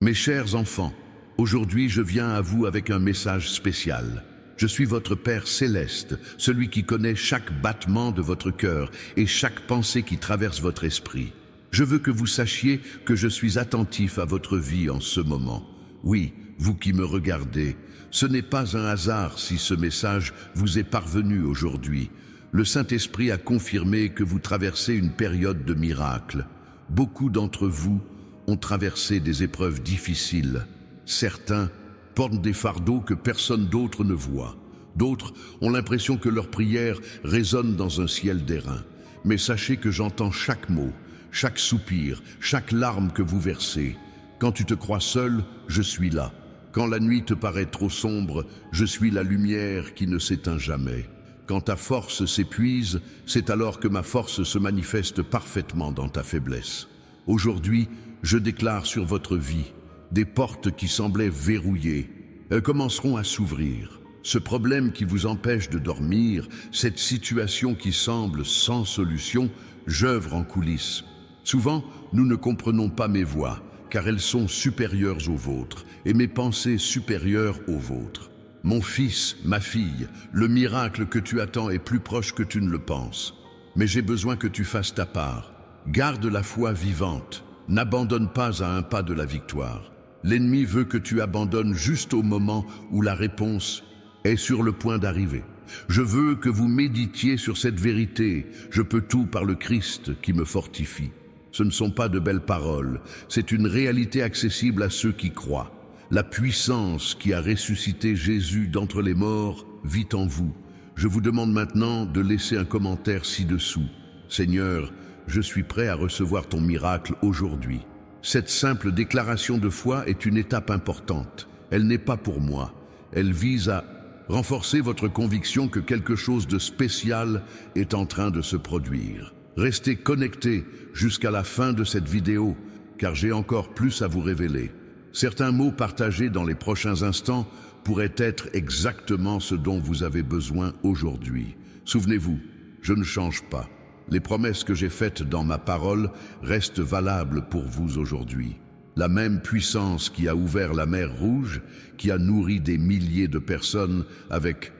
Mes chers enfants, aujourd'hui je viens à vous avec un message spécial. Je suis votre Père céleste, celui qui connaît chaque battement de votre cœur et chaque pensée qui traverse votre esprit. Je veux que vous sachiez que je suis attentif à votre vie en ce moment. Oui, vous qui me regardez, ce n'est pas un hasard si ce message vous est parvenu aujourd'hui. Le Saint-Esprit a confirmé que vous traversez une période de miracles. Beaucoup d'entre vous ont traversé des épreuves difficiles. Certains portent des fardeaux que personne d'autre ne voit. D'autres ont l'impression que leurs prières résonnent dans un ciel d'airain. Mais sachez que j'entends chaque mot, chaque soupir, chaque larme que vous versez. Quand tu te crois seul, je suis là. Quand la nuit te paraît trop sombre, je suis la lumière qui ne s'éteint jamais. Quand ta force s'épuise, c'est alors que ma force se manifeste parfaitement dans ta faiblesse. Aujourd'hui, je déclare sur votre vie, des portes qui semblaient verrouillées, elles commenceront à s'ouvrir. Ce problème qui vous empêche de dormir, cette situation qui semble sans solution, j'œuvre en coulisses. Souvent, nous ne comprenons pas mes voies, car elles sont supérieures aux vôtres, et mes pensées supérieures aux vôtres. Mon fils, ma fille, le miracle que tu attends est plus proche que tu ne le penses. Mais j'ai besoin que tu fasses ta part. Garde la foi vivante. N'abandonne pas à un pas de la victoire. L'ennemi veut que tu abandonnes juste au moment où la réponse est sur le point d'arriver. Je veux que vous méditiez sur cette vérité. Je peux tout par le Christ qui me fortifie. Ce ne sont pas de belles paroles, c'est une réalité accessible à ceux qui croient. La puissance qui a ressuscité Jésus d'entre les morts vit en vous. Je vous demande maintenant de laisser un commentaire ci-dessous. Seigneur, je suis prêt à recevoir ton miracle aujourd'hui. Cette simple déclaration de foi est une étape importante. Elle n'est pas pour moi. Elle vise à renforcer votre conviction que quelque chose de spécial est en train de se produire. Restez connectés jusqu'à la fin de cette vidéo, car j'ai encore plus à vous révéler. Certains mots partagés dans les prochains instants pourraient être exactement ce dont vous avez besoin aujourd'hui. Souvenez-vous, je ne change pas. Les promesses que j'ai faites dans ma parole restent valables pour vous aujourd'hui. La même puissance qui a ouvert la mer Rouge, qui a nourri des milliers de personnes avec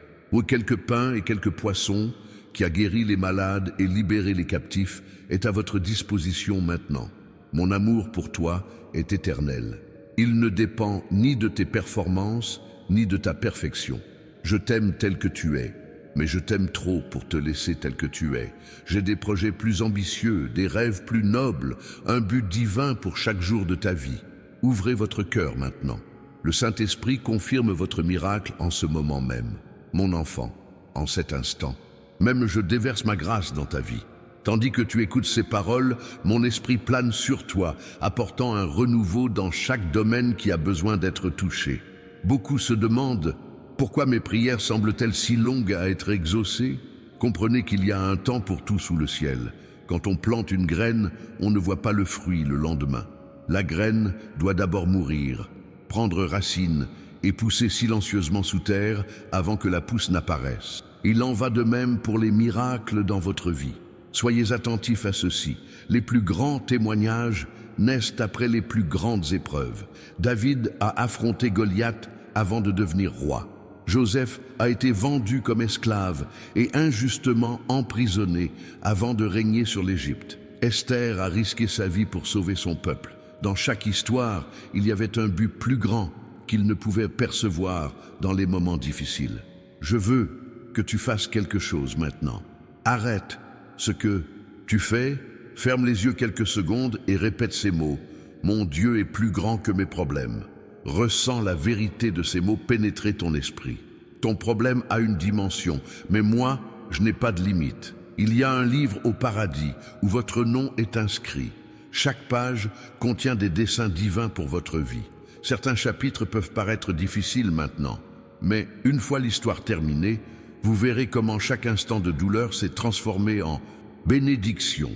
quelques pains et quelques poissons, qui a guéri les malades et libéré les captifs, est à votre disposition maintenant. Mon amour pour toi est éternel. Il ne dépend ni de tes performances, ni de ta perfection. Je t'aime tel que tu es, mais je t'aime trop pour te laisser tel que tu es. J'ai des projets plus ambitieux, des rêves plus nobles, un but divin pour chaque jour de ta vie. Ouvrez votre cœur maintenant. Le Saint-Esprit confirme votre miracle en ce moment même. Mon enfant, en cet instant, même je déverse ma grâce dans ta vie. Tandis que tu écoutes ces paroles, mon esprit plane sur toi, apportant un renouveau dans chaque domaine qui a besoin d'être touché. Beaucoup se demandent pourquoi mes prières semblent-elles si longues à être exaucées? Comprenez qu'il y a un temps pour tout sous le ciel. Quand on plante une graine, on ne voit pas le fruit le lendemain. La graine doit d'abord mourir, prendre racine et pousser silencieusement sous terre avant que la pousse n'apparaisse. Il en va de même pour les miracles dans votre vie. Soyez attentifs à ceci. Les plus grands témoignages naissent après les plus grandes épreuves. David a affronté Goliath avant de devenir roi. Joseph a été vendu comme esclave et injustement emprisonné avant de régner sur l'Égypte. Esther a risqué sa vie pour sauver son peuple. Dans chaque histoire, il y avait un but plus grand qu'il ne pouvait percevoir dans les moments difficiles. Je veux que tu fasses quelque chose maintenant. Arrête ce que tu fais, ferme les yeux quelques secondes et répète ces mots. Mon Dieu est plus grand que mes problèmes. Ressens la vérité de ces mots pénétrer ton esprit. Ton problème a une dimension, mais moi, je n'ai pas de limite. Il y a un livre au paradis où votre nom est inscrit. Chaque page contient des dessins divins pour votre vie. Certains chapitres peuvent paraître difficiles maintenant, mais une fois l'histoire terminée, vous verrez comment chaque instant de douleur s'est transformé en bénédiction.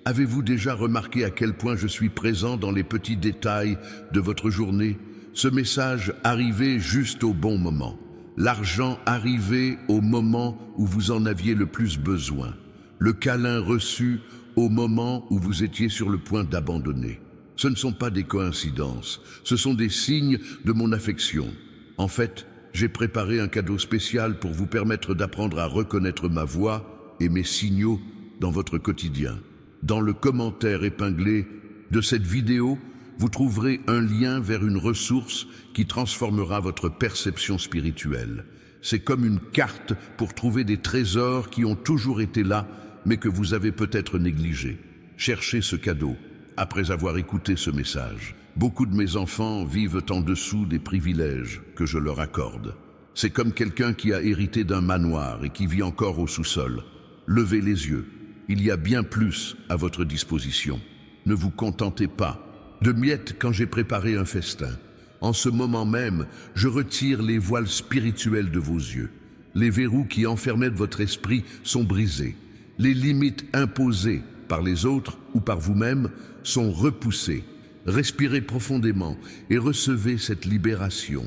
Avez-vous déjà remarqué à quel point je suis présent dans les petits détails de votre journée? Ce message arrivait juste au bon moment. L'argent arrivait au moment où vous en aviez le plus besoin. Le câlin reçu au moment où vous étiez sur le point d'abandonner. Ce ne sont pas des coïncidences, ce sont des signes de mon affection. En fait, j'ai préparé un cadeau spécial pour vous permettre d'apprendre à reconnaître ma voix et mes signaux dans votre quotidien. Dans le commentaire épinglé de cette vidéo, vous trouverez un lien vers une ressource qui transformera votre perception spirituelle. C'est comme une carte pour trouver des trésors qui ont toujours été là, mais que vous avez peut-être négligés. Cherchez ce cadeau après avoir écouté ce message. Beaucoup de mes enfants vivent en dessous des privilèges que je leur accorde. C'est comme quelqu'un qui a hérité d'un manoir et qui vit encore au sous-sol. Levez les yeux, il y a bien plus à votre disposition. Ne vous contentez pas de miettes quand j'ai préparé un festin. En ce moment même, je retire les voiles spirituels de vos yeux. Les verrous qui enfermaient votre esprit sont brisés. Les limites imposées par les autres ou par vous-même sont repoussées. Respirez profondément et recevez cette libération.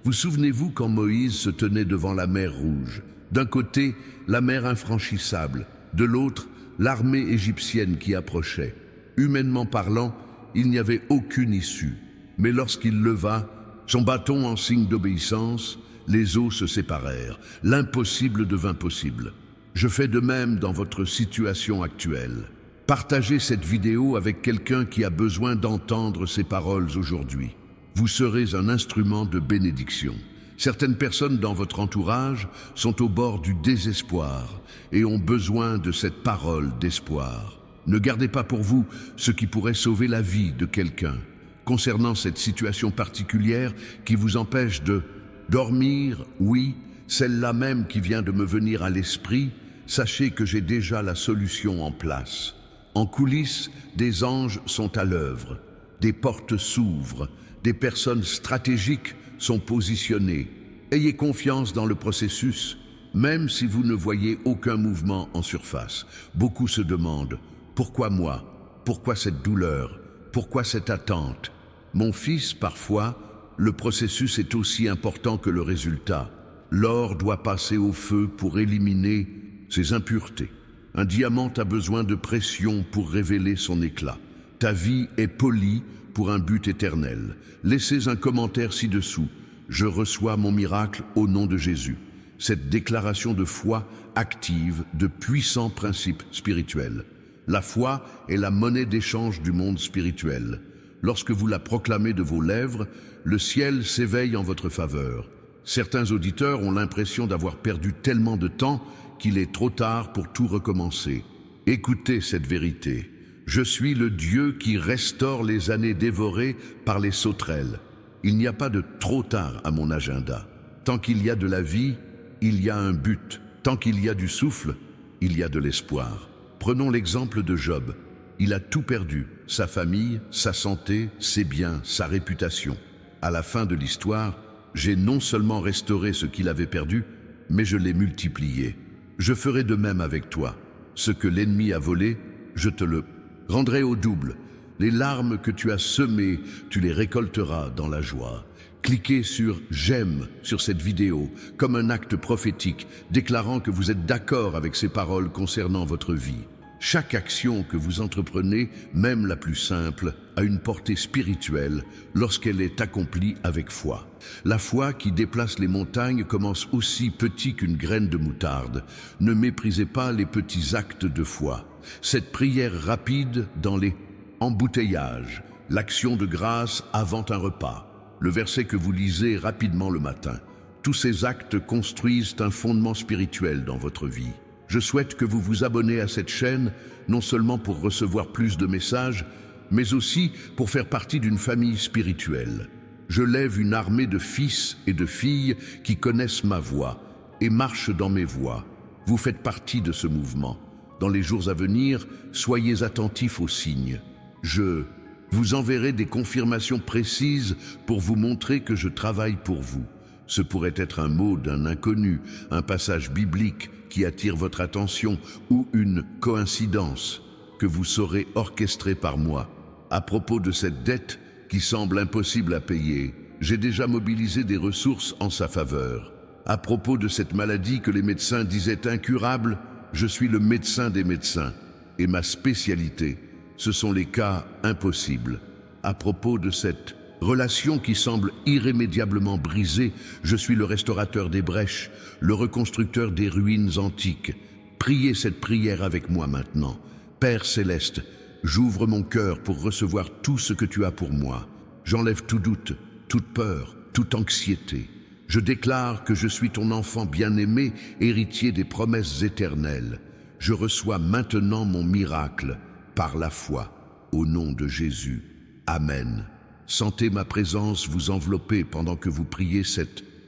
Vous souvenez-vous quand Moïse se tenait devant la mer Rouge? D'un côté, la mer infranchissable, de l'autre, l'armée égyptienne qui approchait. Humainement parlant, il n'y avait aucune issue. Mais lorsqu'il leva son bâton en signe d'obéissance, les eaux se séparèrent. L'impossible devint possible. Je fais de même dans votre situation actuelle. Partagez cette vidéo avec quelqu'un qui a besoin d'entendre ces paroles aujourd'hui. Vous serez un instrument de bénédiction. Certaines personnes dans votre entourage sont au bord du désespoir et ont besoin de cette parole d'espoir. Ne gardez pas pour vous ce qui pourrait sauver la vie de quelqu'un. Concernant cette situation particulière qui vous empêche de dormir, oui, celle-là même qui vient de me venir à l'esprit, sachez que j'ai déjà la solution en place. En coulisses, des anges sont à l'œuvre, des portes s'ouvrent, des personnes stratégiques sont positionnées. Ayez confiance dans le processus, même si vous ne voyez aucun mouvement en surface. Beaucoup se demandent, pourquoi moi? Pourquoi cette douleur? Pourquoi cette attente? Mon fils, parfois, le processus est aussi important que le résultat. L'or doit passer au feu pour éliminer ses impuretés. Un diamant a besoin de pression pour révéler son éclat. Ta vie est polie pour un but éternel. Laissez un commentaire ci-dessous. Je reçois mon miracle au nom de Jésus. Cette déclaration de foi active de puissants principes spirituels. La foi est la monnaie d'échange du monde spirituel. Lorsque vous la proclamez de vos lèvres, le ciel s'éveille en votre faveur. Certains auditeurs ont l'impression d'avoir perdu tellement de temps qu'il est trop tard pour tout recommencer. Écoutez cette vérité. Je suis le Dieu qui restaure les années dévorées par les sauterelles. Il n'y a pas de trop tard à mon agenda. Tant qu'il y a de la vie, il y a un but. Tant qu'il y a du souffle, il y a de l'espoir. Prenons l'exemple de Job. Il a tout perdu, sa famille, sa santé, ses biens, sa réputation. À la fin de l'histoire, j'ai non seulement restauré ce qu'il avait perdu, mais je l'ai multiplié. Je ferai de même avec toi. Ce que l'ennemi a volé, je te le rendrai au double. Les larmes que tu as semées, tu les récolteras dans la joie. Cliquez sur « J'aime » sur cette vidéo comme un acte prophétique, déclarant que vous êtes d'accord avec ces paroles concernant votre vie. Chaque action que vous entreprenez, même la plus simple, a une portée spirituelle lorsqu'elle est accomplie avec foi. La foi qui déplace les montagnes commence aussi petit qu'une graine de moutarde. Ne méprisez pas les petits actes de foi. Cette prière rapide dans les embouteillages, l'action de grâce avant un repas, le verset que vous lisez rapidement le matin, tous ces actes construisent un fondement spirituel dans votre vie. Je souhaite que vous vous abonnez à cette chaîne, non seulement pour recevoir plus de messages, mais aussi pour faire partie d'une famille spirituelle. Je lève une armée de fils et de filles qui connaissent ma voix et marchent dans mes voies. Vous faites partie de ce mouvement. Dans les jours à venir, soyez attentifs aux signes. Je vous enverrai des confirmations précises pour vous montrer que je travaille pour vous. Ce pourrait être un mot d'un inconnu, un passage biblique qui attire votre attention ou une coïncidence que vous saurez orchestrer par moi. À propos de cette dette qui semble impossible à payer, j'ai déjà mobilisé des ressources en sa faveur. À propos de cette maladie que les médecins disaient incurable, je suis le médecin des médecins et ma spécialité, ce sont les cas impossibles. À propos de cette relation qui semble irrémédiablement brisée, je suis le restaurateur des brèches, le reconstructeur des ruines antiques. Priez cette prière avec moi maintenant. Père céleste, j'ouvre mon cœur pour recevoir tout ce que tu as pour moi. J'enlève tout doute, toute peur, toute anxiété. Je déclare que je suis ton enfant bien-aimé, héritier des promesses éternelles. Je reçois maintenant mon miracle par la foi, au nom de Jésus. Amen. Sentez ma présence vous envelopper pendant que vous priez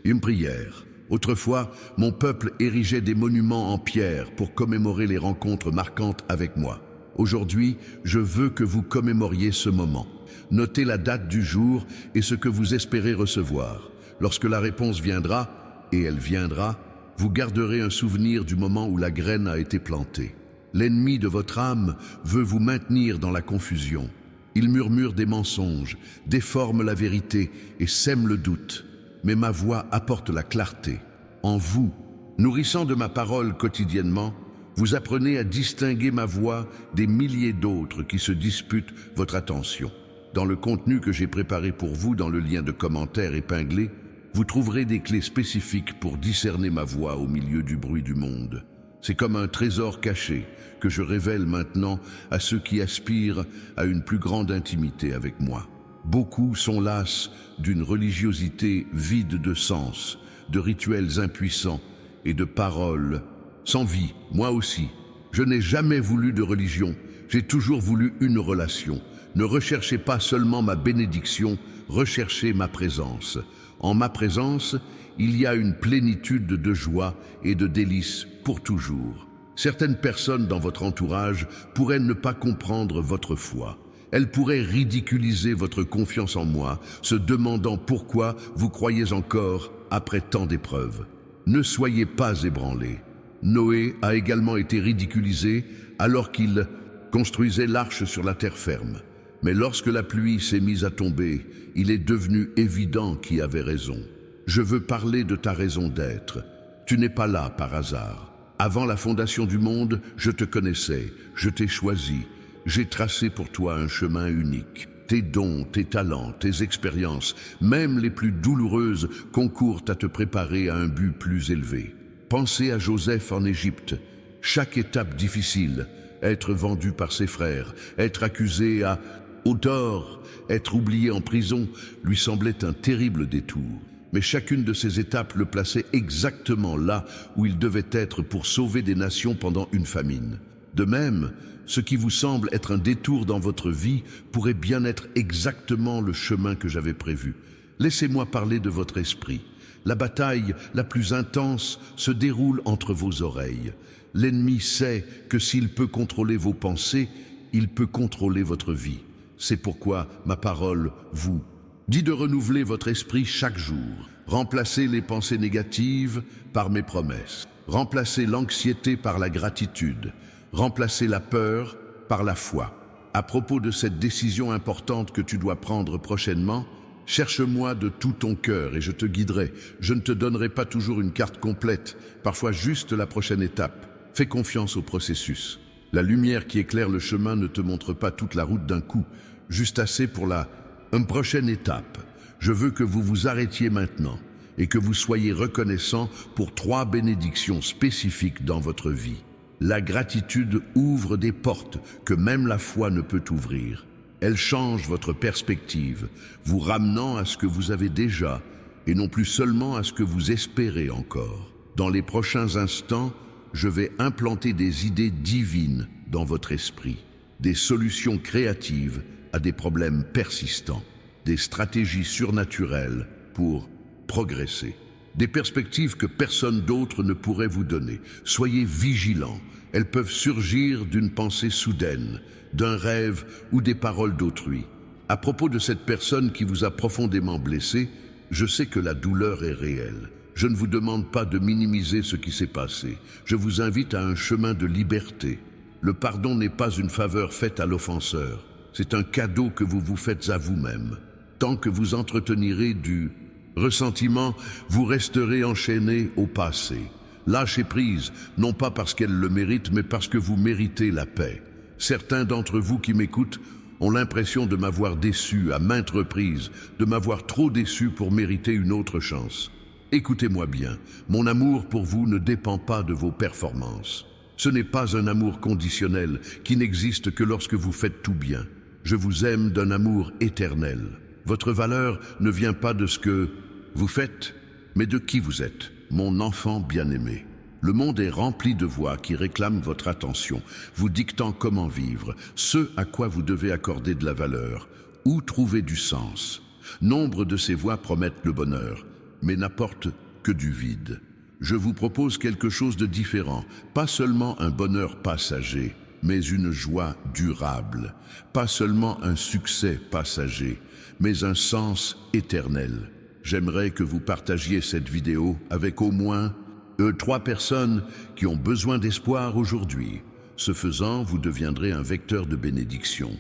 une prière. Autrefois, mon peuple érigeait des monuments en pierre pour commémorer les rencontres marquantes avec moi. Aujourd'hui, je veux que vous commémoriez ce moment. Notez la date du jour et ce que vous espérez recevoir. Lorsque la réponse viendra, et elle viendra, vous garderez un souvenir du moment où la graine a été plantée. L'ennemi de votre âme veut vous maintenir dans la confusion. Il murmure des mensonges, déforme la vérité et sème le doute. Mais ma voix apporte la clarté. En vous, nourrissant de ma parole quotidiennement, vous apprenez à distinguer ma voix des milliers d'autres qui se disputent votre attention. Dans le contenu que j'ai préparé pour vous dans le lien de commentaires épinglé, vous trouverez des clés spécifiques pour discerner ma voix au milieu du bruit du monde. C'est comme un trésor caché que je révèle maintenant à ceux qui aspirent à une plus grande intimité avec moi. Beaucoup sont las d'une religiosité vide de sens, de rituels impuissants et de paroles sans vie. Moi aussi, je n'ai jamais voulu de religion, j'ai toujours voulu une relation. Ne recherchez pas seulement ma bénédiction, recherchez ma présence. En ma présence, il y a une plénitude de joie et de délices pour toujours. Certaines personnes dans votre entourage pourraient ne pas comprendre votre foi. Elles pourraient ridiculiser votre confiance en moi, se demandant pourquoi vous croyez encore après tant d'épreuves. Ne soyez pas ébranlés. Noé a également été ridiculisé alors qu'il construisait l'arche sur la terre ferme. Mais lorsque la pluie s'est mise à tomber, il est devenu évident qui avait raison. Je veux parler de ta raison d'être. Tu n'es pas là par hasard. Avant la fondation du monde, je te connaissais, je t'ai choisi. J'ai tracé pour toi un chemin unique. Tes dons, tes talents, tes expériences, même les plus douloureuses, concourent à te préparer à un but plus élevé. Pensez à Joseph en Égypte. Chaque étape difficile, être vendu par ses frères, être accusé au tort, être oublié en prison, lui semblait un terrible détour. Mais chacune de ces étapes le plaçait exactement là où il devait être pour sauver des nations pendant une famine. De même, ce qui vous semble être un détour dans votre vie pourrait bien être exactement le chemin que j'avais prévu. Laissez-moi parler de votre esprit. La bataille la plus intense se déroule entre vos oreilles. L'ennemi sait que s'il peut contrôler vos pensées, il peut contrôler votre vie. C'est pourquoi ma parole vous dit de renouveler votre esprit chaque jour. Remplacez les pensées négatives par mes promesses. Remplacez l'anxiété par la gratitude. Remplacez la peur par la foi. À propos de cette décision importante que tu dois prendre prochainement, cherche-moi de tout ton cœur et je te guiderai. Je ne te donnerai pas toujours une carte complète, parfois juste la prochaine étape. Fais confiance au processus. La lumière qui éclaire le chemin ne te montre pas toute la route d'un coup, juste assez pour une prochaine étape. Je veux que vous vous arrêtiez maintenant et que vous soyez reconnaissant pour 3 bénédictions spécifiques dans votre vie. La gratitude ouvre des portes que même la foi ne peut ouvrir. Elle change votre perspective, vous ramenant à ce que vous avez déjà et non plus seulement à ce que vous espérez encore. Dans les prochains instants, je vais implanter des idées divines dans votre esprit, des solutions créatives à des problèmes persistants, des stratégies surnaturelles pour progresser, des perspectives que personne d'autre ne pourrait vous donner. Soyez vigilants, elles peuvent surgir d'une pensée soudaine, d'un rêve ou des paroles d'autrui. À propos de cette personne qui vous a profondément blessé, je sais que la douleur est réelle. Je ne vous demande pas de minimiser ce qui s'est passé. Je vous invite à un chemin de liberté. Le pardon n'est pas une faveur faite à l'offenseur. C'est un cadeau que vous vous faites à vous-même. Tant que vous entretenirez du ressentiment, vous resterez enchaîné au passé. Lâchez prise, non pas parce qu'elle le mérite, mais parce que vous méritez la paix. Certains d'entre vous qui m'écoutent ont l'impression de m'avoir déçu à maintes reprises, de m'avoir trop déçu pour mériter une autre chance. Écoutez-moi bien, mon amour pour vous ne dépend pas de vos performances. Ce n'est pas un amour conditionnel qui n'existe que lorsque vous faites tout bien. Je vous aime d'un amour éternel. Votre valeur ne vient pas de ce que vous faites, mais de qui vous êtes, mon enfant bien-aimé. Le monde est rempli de voix qui réclament votre attention, vous dictant comment vivre, ce à quoi vous devez accorder de la valeur, où trouver du sens. Nombre de ces voix promettent le bonheur, mais n'apportent que du vide. Je vous propose quelque chose de différent, pas seulement un bonheur passager, mais une joie durable, pas seulement un succès passager, mais un sens éternel. J'aimerais que vous partagiez cette vidéo avec au moins 3 personnes qui ont besoin d'espoir aujourd'hui. Ce faisant, vous deviendrez un vecteur de bénédiction.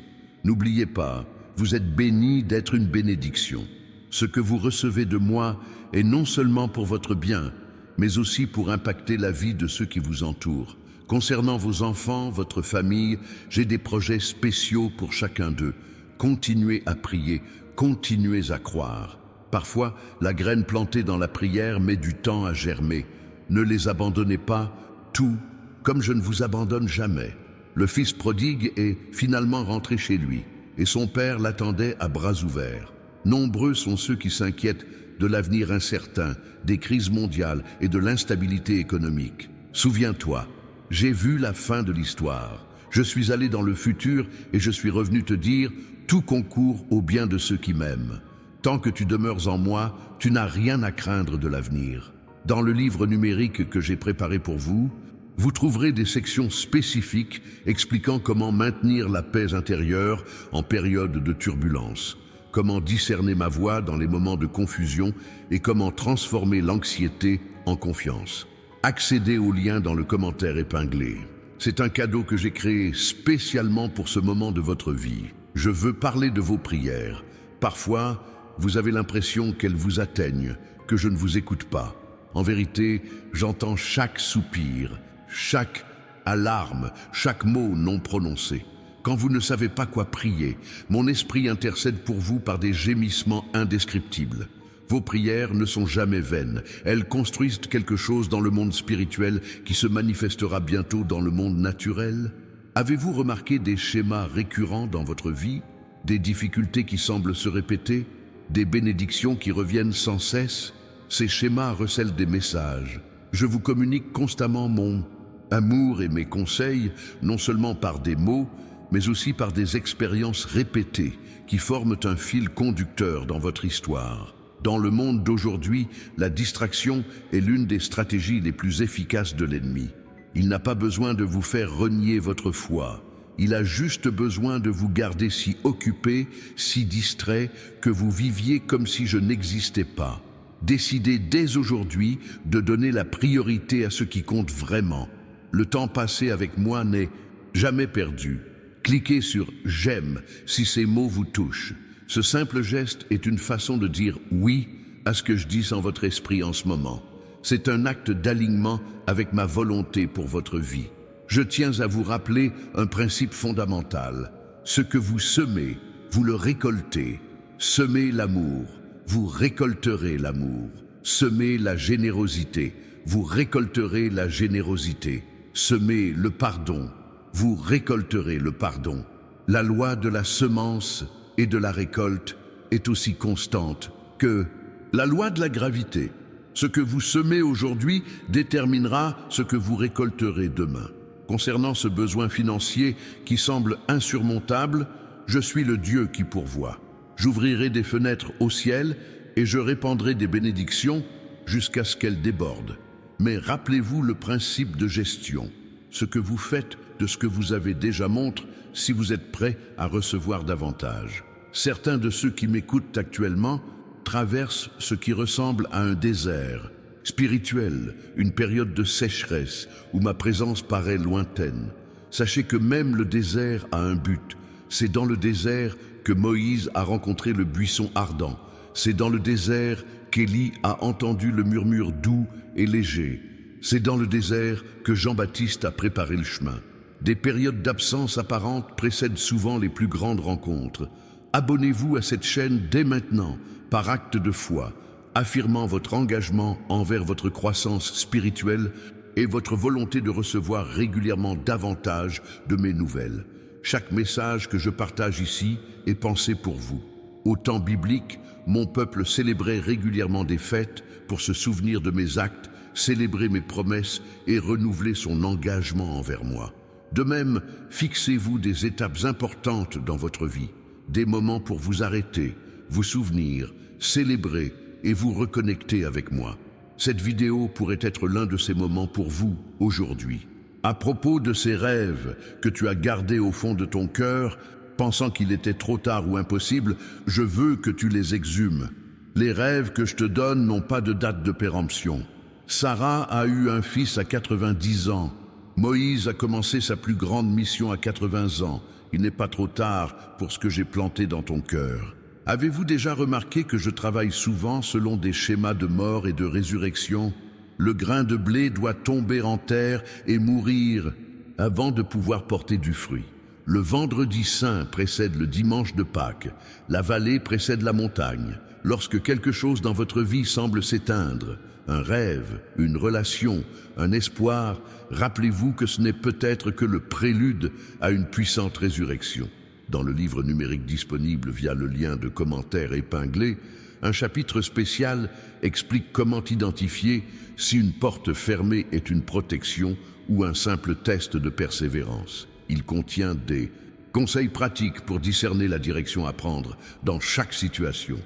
N'oubliez pas, vous êtes béni d'être une bénédiction. Ce que vous recevez de moi est non seulement pour votre bien, mais aussi pour impacter la vie de ceux qui vous entourent. Concernant vos enfants, votre famille, j'ai des projets spéciaux pour chacun d'eux. Continuez à prier, continuez à croire. Parfois, la graine plantée dans la prière met du temps à germer. Ne les abandonnez pas, tout comme je ne vous abandonne jamais. Le fils prodigue est finalement rentré chez lui, et son père l'attendait à bras ouverts. Nombreux sont ceux qui s'inquiètent de l'avenir incertain, des crises mondiales et de l'instabilité économique. Souviens-toi, j'ai vu la fin de l'histoire. Je suis allé dans le futur et je suis revenu te dire, tout concourt au bien de ceux qui m'aiment. Tant que tu demeures en moi, tu n'as rien à craindre de l'avenir. Dans le livre numérique que j'ai préparé pour vous, vous trouverez des sections spécifiques expliquant comment maintenir la paix intérieure en période de turbulence, comment discerner ma voix dans les moments de confusion et comment transformer l'anxiété en confiance. Accédez au lien dans le commentaire épinglé. C'est un cadeau que j'ai créé spécialement pour ce moment de votre vie. Je veux parler de vos prières. Parfois, vous avez l'impression qu'elles vous atteignent, que je ne vous écoute pas. En vérité, j'entends chaque soupir, chaque alarme, chaque mot non prononcé. Quand vous ne savez pas quoi prier, mon esprit intercède pour vous par des gémissements indescriptibles. Vos prières ne sont jamais vaines, elles construisent quelque chose dans le monde spirituel qui se manifestera bientôt dans le monde naturel. Avez-vous remarqué des schémas récurrents dans votre vie, des difficultés qui semblent se répéter, des bénédictions qui reviennent sans cesse? Ces schémas recèlent des messages. Je vous communique constamment mon amour et mes conseils, non seulement par des mots, mais aussi par des expériences répétées qui forment un fil conducteur dans votre histoire. Dans le monde d'aujourd'hui, la distraction est l'une des stratégies les plus efficaces de l'ennemi. Il n'a pas besoin de vous faire renier votre foi. Il a juste besoin de vous garder si occupé, si distrait, que vous viviez comme si je n'existais pas. Décidez dès aujourd'hui de donner la priorité à ce qui compte vraiment. Le temps passé avec moi n'est jamais perdu. Cliquez sur « J'aime » si ces mots vous touchent. Ce simple geste est une façon de dire « oui » à ce que je dis en votre esprit en ce moment. C'est un acte d'alignement avec ma volonté pour votre vie. Je tiens à vous rappeler un principe fondamental. Ce que vous semez, vous le récoltez. Semez l'amour, vous récolterez l'amour. Semez la générosité, vous récolterez la générosité. Semez le pardon, vous récolterez le pardon. La loi de la semence et de la récolte est aussi constante que la loi de la gravité. Ce que vous semez aujourd'hui déterminera ce que vous récolterez demain. Concernant ce besoin financier qui semble insurmontable, je suis le Dieu qui pourvoit. J'ouvrirai des fenêtres au ciel et je répandrai des bénédictions jusqu'à ce qu'elles débordent. Mais rappelez-vous le principe de gestion. Ce que vous faites de ce que vous avez déjà montre si vous êtes prêt à recevoir davantage. Certains de ceux qui m'écoutent actuellement traversent ce qui ressemble à un désert spirituel, une période de sécheresse où ma présence paraît lointaine. Sachez que même le désert a un but. C'est dans le désert que Moïse a rencontré le buisson ardent. C'est dans le désert qu'Élie a entendu le murmure doux et léger. C'est dans le désert que Jean-Baptiste a préparé le chemin. Des périodes d'absence apparente précèdent souvent les plus grandes rencontres. Abonnez-vous à cette chaîne dès maintenant, par acte de foi, affirmant votre engagement envers votre croissance spirituelle et votre volonté de recevoir régulièrement davantage de mes nouvelles. Chaque message que je partage ici est pensé pour vous. Au temps biblique, mon peuple célébrait régulièrement des fêtes pour se souvenir de mes actes, célébrer mes promesses et renouveler son engagement envers moi. De même, fixez-vous des étapes importantes dans votre vie, des moments pour vous arrêter, vous souvenir, célébrer et vous reconnecter avec moi. Cette vidéo pourrait être l'un de ces moments pour vous aujourd'hui. À propos de ces rêves que tu as gardés au fond de ton cœur, pensant qu'il était trop tard ou impossible, je veux que tu les exhumes. Les rêves que je te donne n'ont pas de date de péremption. Sarah a eu un fils à 90 ans. Moïse a commencé sa plus grande mission à 80 ans. Il n'est pas trop tard pour ce que j'ai planté dans ton cœur. Avez-vous déjà remarqué que je travaille souvent selon des schémas de mort et de résurrection? Le grain de blé doit tomber en terre et mourir avant de pouvoir porter du fruit. Le vendredi saint précède le dimanche de Pâques. La vallée précède la montagne. Lorsque quelque chose dans votre vie semble s'éteindre, un rêve, une relation, un espoir, rappelez-vous que ce n'est peut-être que le prélude à une puissante résurrection. Dans le livre numérique disponible via le lien de commentaires épinglé, un chapitre spécial explique comment identifier si une porte fermée est une protection ou un simple test de persévérance. Il contient des conseils pratiques pour discerner la direction à prendre dans chaque situation.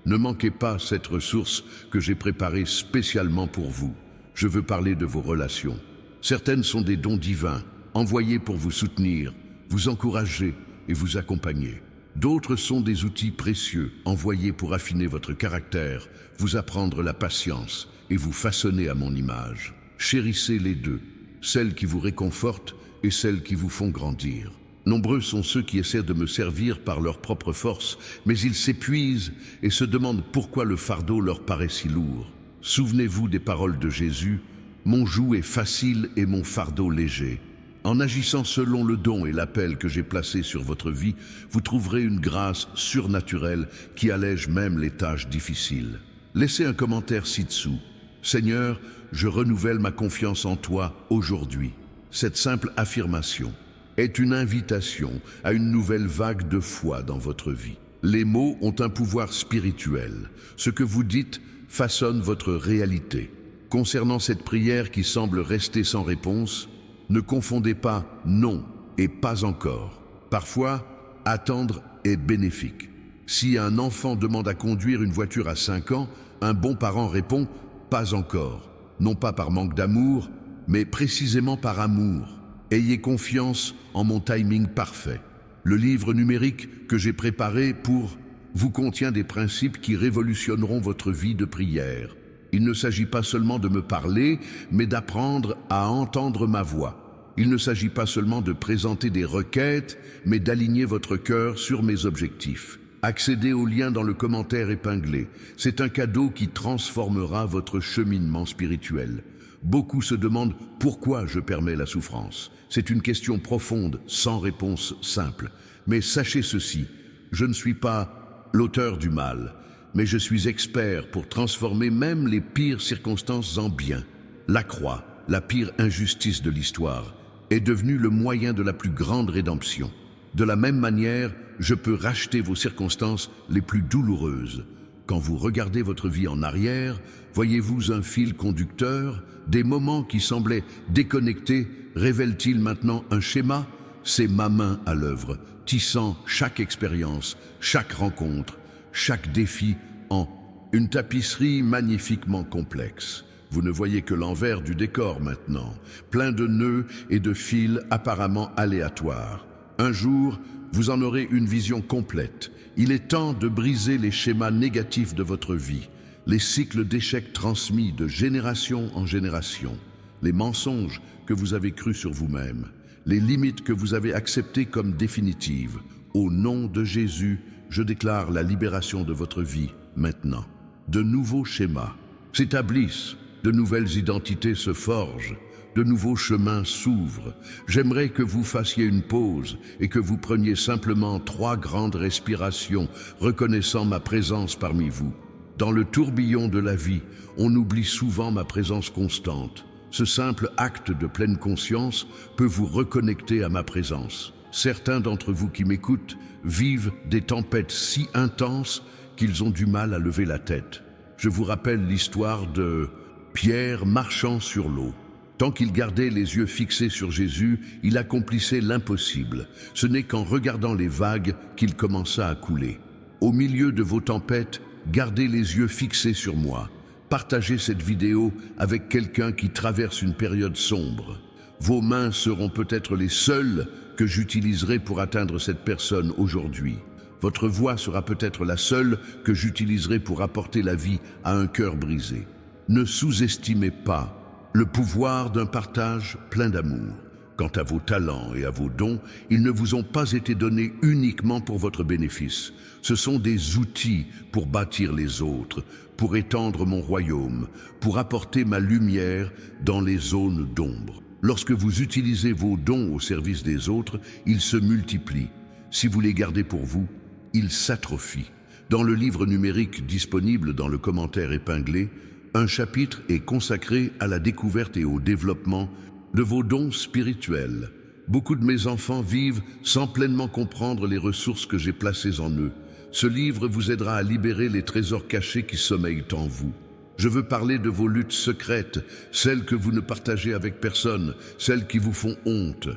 Ne manquez pas cette ressource que j'ai préparée spécialement pour vous. Je veux parler de vos relations. Certaines sont des dons divins, envoyés pour vous soutenir, vous encourager et vous accompagner. D'autres sont des outils précieux, envoyés pour affiner votre caractère, vous apprendre la patience et vous façonner à mon image. Chérissez les deux, celles qui vous réconfortent et celles qui vous font grandir. Nombreux sont ceux qui essaient de me servir par leur propre force, mais ils s'épuisent et se demandent pourquoi le fardeau leur paraît si lourd. Souvenez-vous des paroles de Jésus, « Mon joug est facile et mon fardeau léger ». En agissant selon le don et l'appel que j'ai placé sur votre vie, vous trouverez une grâce surnaturelle qui allège même les tâches difficiles. Laissez un commentaire ci-dessous. « Seigneur, je renouvelle ma confiance en toi aujourd'hui ». Cette simple affirmation est une invitation à une nouvelle vague de foi dans votre vie. Les mots ont un pouvoir spirituel. Ce que vous dites façonne votre réalité. Concernant cette prière qui semble rester sans réponse, ne confondez pas non et pas encore. Parfois, attendre est bénéfique. Si un enfant demande à conduire une voiture à 5 ans, un bon parent répond « pas encore », non pas par manque d'amour, mais précisément par amour. Ayez confiance en mon timing parfait. Le livre numérique que j'ai préparé pour vous contient des principes qui révolutionneront votre vie de prière. Il ne s'agit pas seulement de me parler, mais d'apprendre à entendre ma voix. Il ne s'agit pas seulement de présenter des requêtes, mais d'aligner votre cœur sur mes objectifs. Accédez au lien dans le commentaire épinglé. C'est un cadeau qui transformera votre cheminement spirituel. Beaucoup se demandent pourquoi je permets la souffrance. C'est une question profonde, sans réponse simple. Mais sachez ceci, je ne suis pas l'auteur du mal, mais je suis expert pour transformer même les pires circonstances en bien. La croix, la pire injustice de l'histoire, est devenue le moyen de la plus grande rédemption. De la même manière, je peux racheter vos circonstances les plus douloureuses. Quand vous regardez votre vie en arrière, voyez-vous un fil conducteur? Des moments qui semblaient déconnectés révèlent-ils maintenant un schéma? C'est ma main à l'œuvre, tissant chaque expérience, chaque rencontre, chaque défi en une tapisserie magnifiquement complexe. Vous ne voyez que l'envers du décor maintenant, plein de nœuds et de fils apparemment aléatoires. Un jour, vous en aurez une vision complète. Il est temps de briser les schémas négatifs de votre vie, les cycles d'échecs transmis de génération en génération, les mensonges que vous avez crus sur vous-même, les limites que vous avez acceptées comme définitives. Au nom de Jésus, je déclare la libération de votre vie maintenant. De nouveaux schémas s'établissent, De nouvelles identités se forgent, de nouveaux chemins s'ouvrent. J'aimerais que vous fassiez une pause et que vous preniez simplement 3 grandes respirations, reconnaissant ma présence parmi vous. Dans le tourbillon de la vie, on oublie souvent ma présence constante. Ce simple acte de pleine conscience peut vous reconnecter à ma présence. Certains d'entre vous qui m'écoutent vivent des tempêtes si intenses qu'ils ont du mal à lever la tête. Je vous rappelle l'histoire de Pierre marchant sur l'eau. Tant qu'il gardait les yeux fixés sur Jésus, il accomplissait l'impossible. Ce n'est qu'en regardant les vagues qu'il commença à couler. Au milieu de vos tempêtes, gardez les yeux fixés sur moi. Partagez cette vidéo avec quelqu'un qui traverse une période sombre. Vos mains seront peut-être les seules que j'utiliserai pour atteindre cette personne aujourd'hui. Votre voix sera peut-être la seule que j'utiliserai pour apporter la vie à un cœur brisé. Ne sous-estimez pas le pouvoir d'un partage plein d'amour. Quant à vos talents et à vos dons, ils ne vous ont pas été donnés uniquement pour votre bénéfice. Ce sont des outils pour bâtir les autres, pour étendre mon royaume, pour apporter ma lumière dans les zones d'ombre. Lorsque vous utilisez vos dons au service des autres, ils se multiplient. Si vous les gardez pour vous, ils s'atrophient. Dans le livre numérique disponible dans le commentaire épinglé, un chapitre est consacré à la découverte et au développement de vos dons spirituels. Beaucoup de mes enfants vivent sans pleinement comprendre les ressources que j'ai placées en eux. Ce livre vous aidera à libérer les trésors cachés qui sommeillent en vous. Je veux parler de vos luttes secrètes, celles que vous ne partagez avec personne, celles qui vous font honte.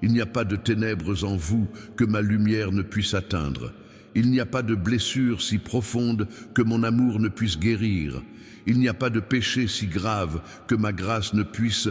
Il n'y a pas de ténèbres en vous que ma lumière ne puisse atteindre. Il n'y a pas de blessure si profonde que mon amour ne puisse guérir. Il n'y a pas de péché si grave que ma grâce ne puisse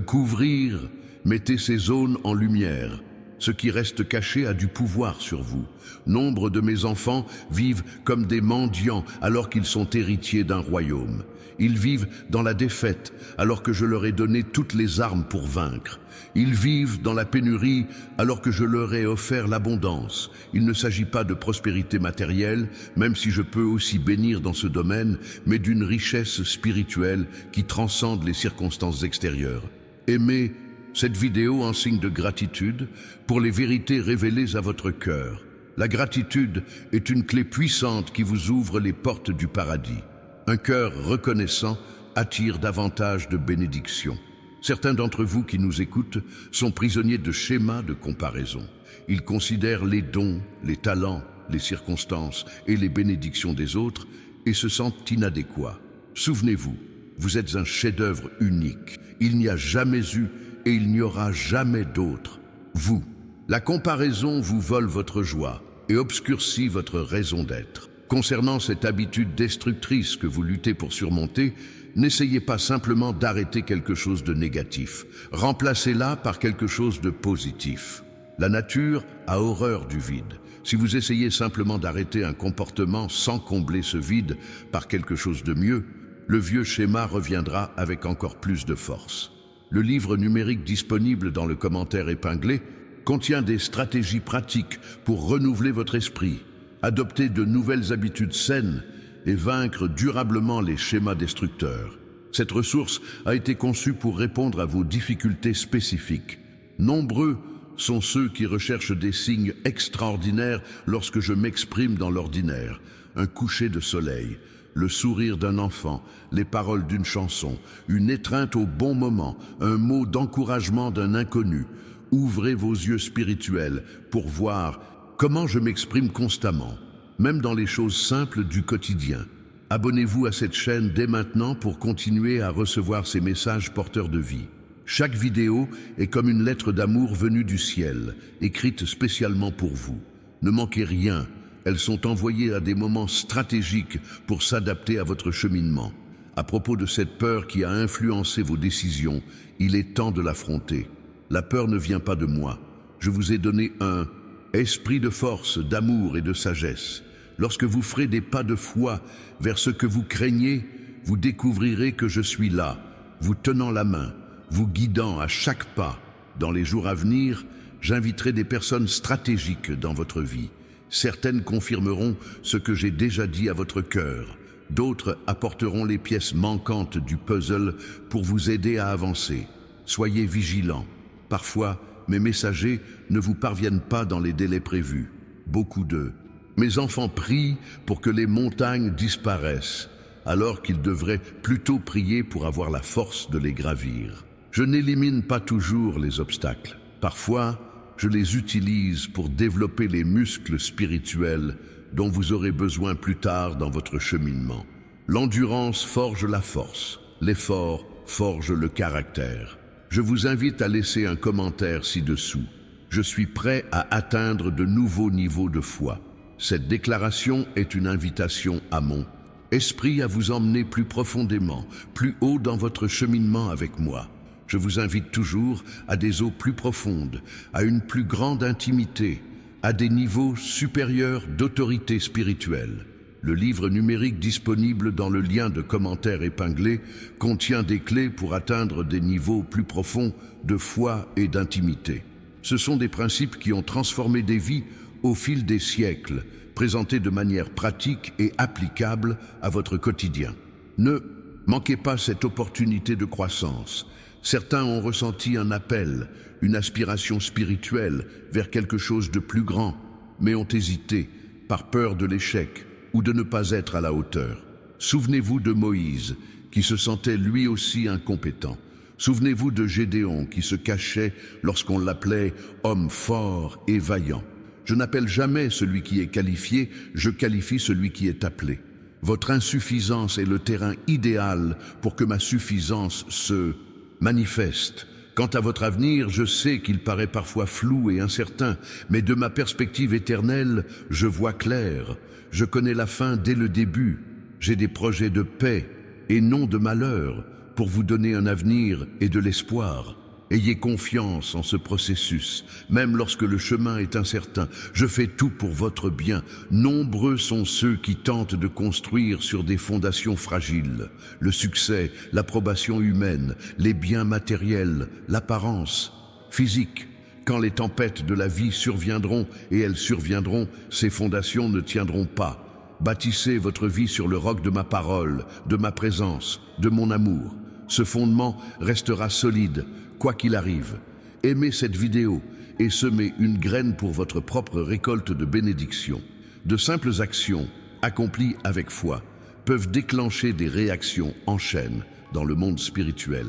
couvrir. Mettez ces zones en lumière. Ce qui reste caché a du pouvoir sur vous. Nombre de mes enfants vivent comme des mendiants alors qu'ils sont héritiers d'un royaume. Ils vivent dans la défaite alors que je leur ai donné toutes les armes pour vaincre. Ils vivent dans la pénurie alors que je leur ai offert l'abondance. Il ne s'agit pas de prospérité matérielle, même si je peux aussi bénir dans ce domaine, mais d'une richesse spirituelle qui transcende les circonstances extérieures. Aimez cette vidéo en signe de gratitude pour les vérités révélées à votre cœur. La gratitude est une clé puissante qui vous ouvre les portes du paradis. Un cœur reconnaissant attire davantage de bénédictions. Certains d'entre vous qui nous écoutent sont prisonniers de schémas de comparaison. Ils considèrent les dons, les talents, les circonstances et les bénédictions des autres et se sentent inadéquats. Souvenez-vous, vous êtes un chef-d'œuvre unique. Il n'y a jamais eu et il n'y aura jamais d'autre. Vous. La comparaison vous vole votre joie et obscurcit votre raison d'être. Concernant cette habitude destructrice que vous luttez pour surmonter, n'essayez pas simplement d'arrêter quelque chose de négatif. Remplacez-la par quelque chose de positif. La nature a horreur du vide. Si vous essayez simplement d'arrêter un comportement sans combler ce vide par quelque chose de mieux, le vieux schéma reviendra avec encore plus de force. Le livre numérique disponible dans le commentaire épinglé contient des stratégies pratiques pour renouveler votre esprit, adopter de nouvelles habitudes saines et vaincre durablement les schémas destructeurs. Cette ressource a été conçue pour répondre à vos difficultés spécifiques. Nombreux sont ceux qui recherchent des signes extraordinaires lorsque je m'exprime dans l'ordinaire. Un coucher de soleil, le sourire d'un enfant, les paroles d'une chanson, une étreinte au bon moment, un mot d'encouragement d'un inconnu. Ouvrez vos yeux spirituels pour voir comment je m'exprime constamment, même dans les choses simples du quotidien. Abonnez-vous à cette chaîne dès maintenant pour continuer à recevoir ces messages porteurs de vie. Chaque vidéo est comme une lettre d'amour venue du ciel, écrite spécialement pour vous. Ne manquez rien, elles sont envoyées à des moments stratégiques pour s'adapter à votre cheminement. À propos de cette peur qui a influencé vos décisions, il est temps de l'affronter. La peur ne vient pas de moi. Je vous ai donné un esprit de force, d'amour et de sagesse. Lorsque vous ferez des pas de foi vers ce que vous craignez, vous découvrirez que je suis là, vous tenant la main, vous guidant à chaque pas. Dans les jours à venir, j'inviterai des personnes stratégiques dans votre vie. Certaines confirmeront ce que j'ai déjà dit à votre cœur. D'autres apporteront les pièces manquantes du puzzle pour vous aider à avancer. Soyez vigilants. Parfois, mes messagers ne vous parviennent pas dans les délais prévus. Beaucoup d'eux. Mes enfants prient pour que les montagnes disparaissent, alors qu'ils devraient plutôt prier pour avoir la force de les gravir. Je n'élimine pas toujours les obstacles. Parfois, je les utilise pour développer les muscles spirituels dont vous aurez besoin plus tard dans votre cheminement. L'endurance forge la force, l'effort forge le caractère. Je vous invite à laisser un commentaire ci-dessous. Je suis prêt à atteindre de nouveaux niveaux de foi. Cette déclaration est une invitation à mon esprit à vous emmener plus profondément, plus haut dans votre cheminement avec moi. Je vous invite toujours à des eaux plus profondes, à une plus grande intimité, à des niveaux supérieurs d'autorité spirituelle. Le livre numérique disponible dans le lien de commentaires épinglé contient des clés pour atteindre des niveaux plus profonds de foi et d'intimité. Ce sont des principes qui ont transformé des vies au fil des siècles, présentés de manière pratique et applicable à votre quotidien. Ne manquez pas cette opportunité de croissance. Certains ont ressenti un appel, une aspiration spirituelle vers quelque chose de plus grand, mais ont hésité par peur de l'échec ou de ne pas être à la hauteur. Souvenez-vous de Moïse, qui se sentait lui aussi incompétent. Souvenez-vous de Gédéon, qui se cachait lorsqu'on l'appelait homme fort et vaillant. Je n'appelle jamais celui qui est qualifié, je qualifie celui qui est appelé. Votre insuffisance est le terrain idéal pour que ma suffisance se manifeste. Quant à votre avenir, je sais qu'il paraît parfois flou et incertain, mais de ma perspective éternelle, je vois clair. Je connais la fin dès le début. J'ai des projets de paix et non de malheur pour vous donner un avenir et de l'espoir. Ayez confiance en ce processus, même lorsque le chemin est incertain. Je fais tout pour votre bien. Nombreux sont ceux qui tentent de construire sur des fondations fragiles. Le succès, l'approbation humaine, les biens matériels, l'apparence physique. Quand les tempêtes de la vie surviendront, et elles surviendront, ces fondations ne tiendront pas. Bâtissez votre vie sur le roc de ma parole, de ma présence, de mon amour. Ce fondement restera solide, quoi qu'il arrive. Aimez cette vidéo et semez une graine pour votre propre récolte de bénédictions. De simples actions, accomplies avec foi, peuvent déclencher des réactions en chaîne dans le monde spirituel.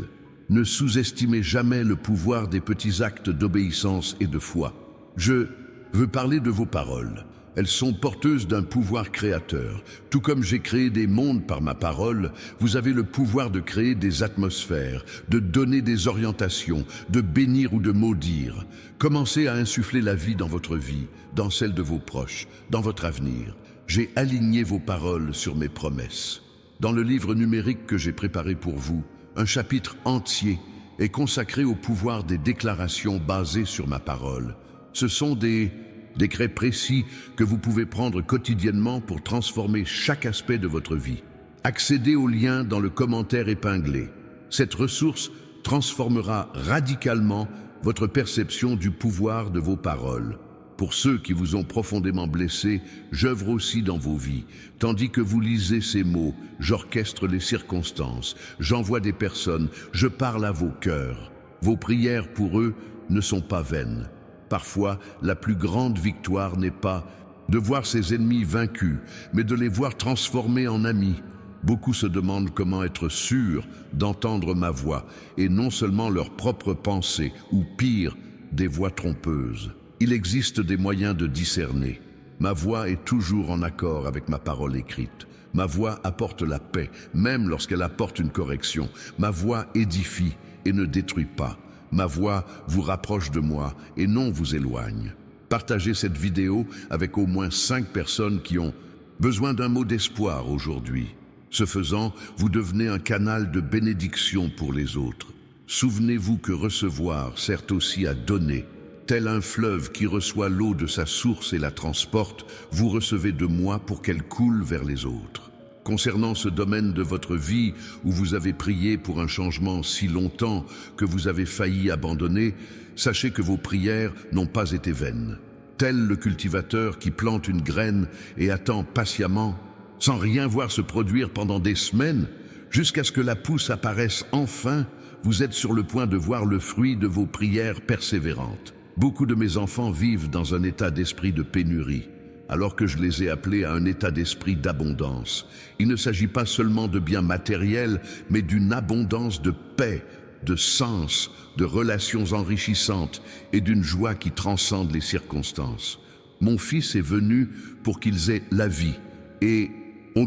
Ne sous-estimez jamais le pouvoir des petits actes d'obéissance et de foi. Je veux parler de vos paroles. Elles sont porteuses d'un pouvoir créateur. Tout comme j'ai créé des mondes par ma parole, vous avez le pouvoir de créer des atmosphères, de donner des orientations, de bénir ou de maudire. Commencez à insuffler la vie dans votre vie, dans celle de vos proches, dans votre avenir. J'ai aligné vos paroles sur mes promesses. Dans le livre numérique que j'ai préparé pour vous, un chapitre entier est consacré au pouvoir des déclarations basées sur ma parole. Ce sont des décrets précis que vous pouvez prendre quotidiennement pour transformer chaque aspect de votre vie. Accédez au lien dans le commentaire épinglé. Cette ressource transformera radicalement votre perception du pouvoir de vos paroles. Pour ceux qui vous ont profondément blessé, j'œuvre aussi dans vos vies. Tandis que vous lisez ces mots, j'orchestre les circonstances, j'envoie des personnes, je parle à vos cœurs. Vos prières pour eux ne sont pas vaines. Parfois, la plus grande victoire n'est pas de voir ses ennemis vaincus, mais de les voir transformés en amis. Beaucoup se demandent comment être sûrs d'entendre ma voix, et non seulement leurs propres pensées, ou pire, des voix trompeuses. Il existe des moyens de discerner. Ma voix est toujours en accord avec ma parole écrite. Ma voix apporte la paix, même lorsqu'elle apporte une correction. Ma voix édifie et ne détruit pas. Ma voix vous rapproche de moi et non vous éloigne. Partagez cette vidéo avec au moins 5 personnes qui ont besoin d'un mot d'espoir aujourd'hui. Ce faisant, vous devenez un canal de bénédiction pour les autres. Souvenez-vous que recevoir sert aussi à donner. Tel un fleuve qui reçoit l'eau de sa source et la transporte, vous recevez de moi pour qu'elle coule vers les autres. Concernant ce domaine de votre vie où vous avez prié pour un changement si longtemps que vous avez failli abandonner, sachez que vos prières n'ont pas été vaines. Tel le cultivateur qui plante une graine et attend patiemment sans rien voir se produire pendant des semaines, jusqu'à ce que la pousse apparaisse enfin, vous êtes sur le point de voir le fruit de vos prières persévérantes. Beaucoup de mes enfants vivent dans un état d'esprit de pénurie, alors que je les ai appelés à un état d'esprit d'abondance. Il ne s'agit pas seulement de biens matériels, mais d'une abondance de paix, de sens, de relations enrichissantes et d'une joie qui transcende les circonstances. Mon fils est venu pour qu'ils aient la vie et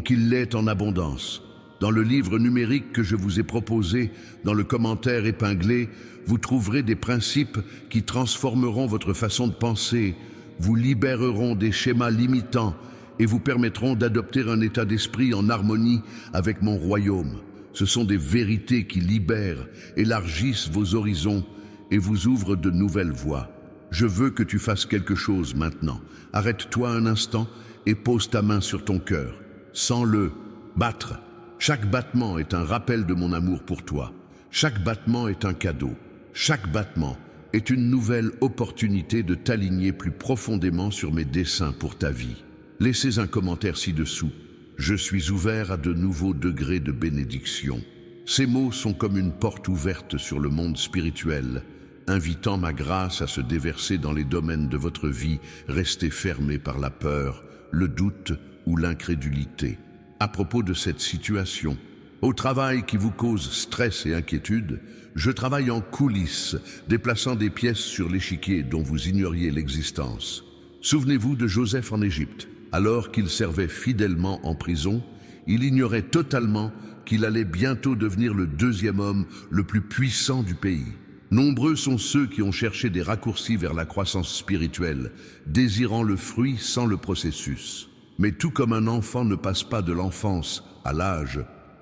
qu'ils l'aient en abondance. Dans le livre numérique que je vous ai proposé, dans le commentaire épinglé, vous trouverez des principes qui transformeront votre façon de penser, vous libéreront des schémas limitants et vous permettront d'adopter un état d'esprit en harmonie avec mon royaume. Ce sont des vérités qui libèrent, élargissent vos horizons et vous ouvrent de nouvelles voies. Je veux que tu fasses quelque chose maintenant. Arrête-toi un instant et pose ta main sur ton cœur. Sens-le battre. Chaque battement est un rappel de mon amour pour toi. Chaque battement est un cadeau. Chaque battement est une nouvelle opportunité de t'aligner plus profondément sur mes desseins pour ta vie. Laissez un commentaire ci-dessous. Je suis ouvert à de nouveaux degrés de bénédiction. Ces mots sont comme une porte ouverte sur le monde spirituel, invitant ma grâce à se déverser dans les domaines de votre vie restés fermés par la peur, le doute ou l'incrédulité. À propos de cette situation, au travail qui vous cause stress et inquiétude, je travaille en coulisses, déplaçant des pièces sur l'échiquier dont vous ignoriez l'existence. Souvenez-vous de Joseph en Égypte. Alors qu'il servait fidèlement en prison, il ignorait totalement qu'il allait bientôt devenir le deuxième homme le plus puissant du pays. Nombreux sont ceux qui ont cherché des raccourcis vers la croissance spirituelle, désirant le fruit sans le processus. Mais tout comme un enfant ne passe pas de l'enfance à l'âge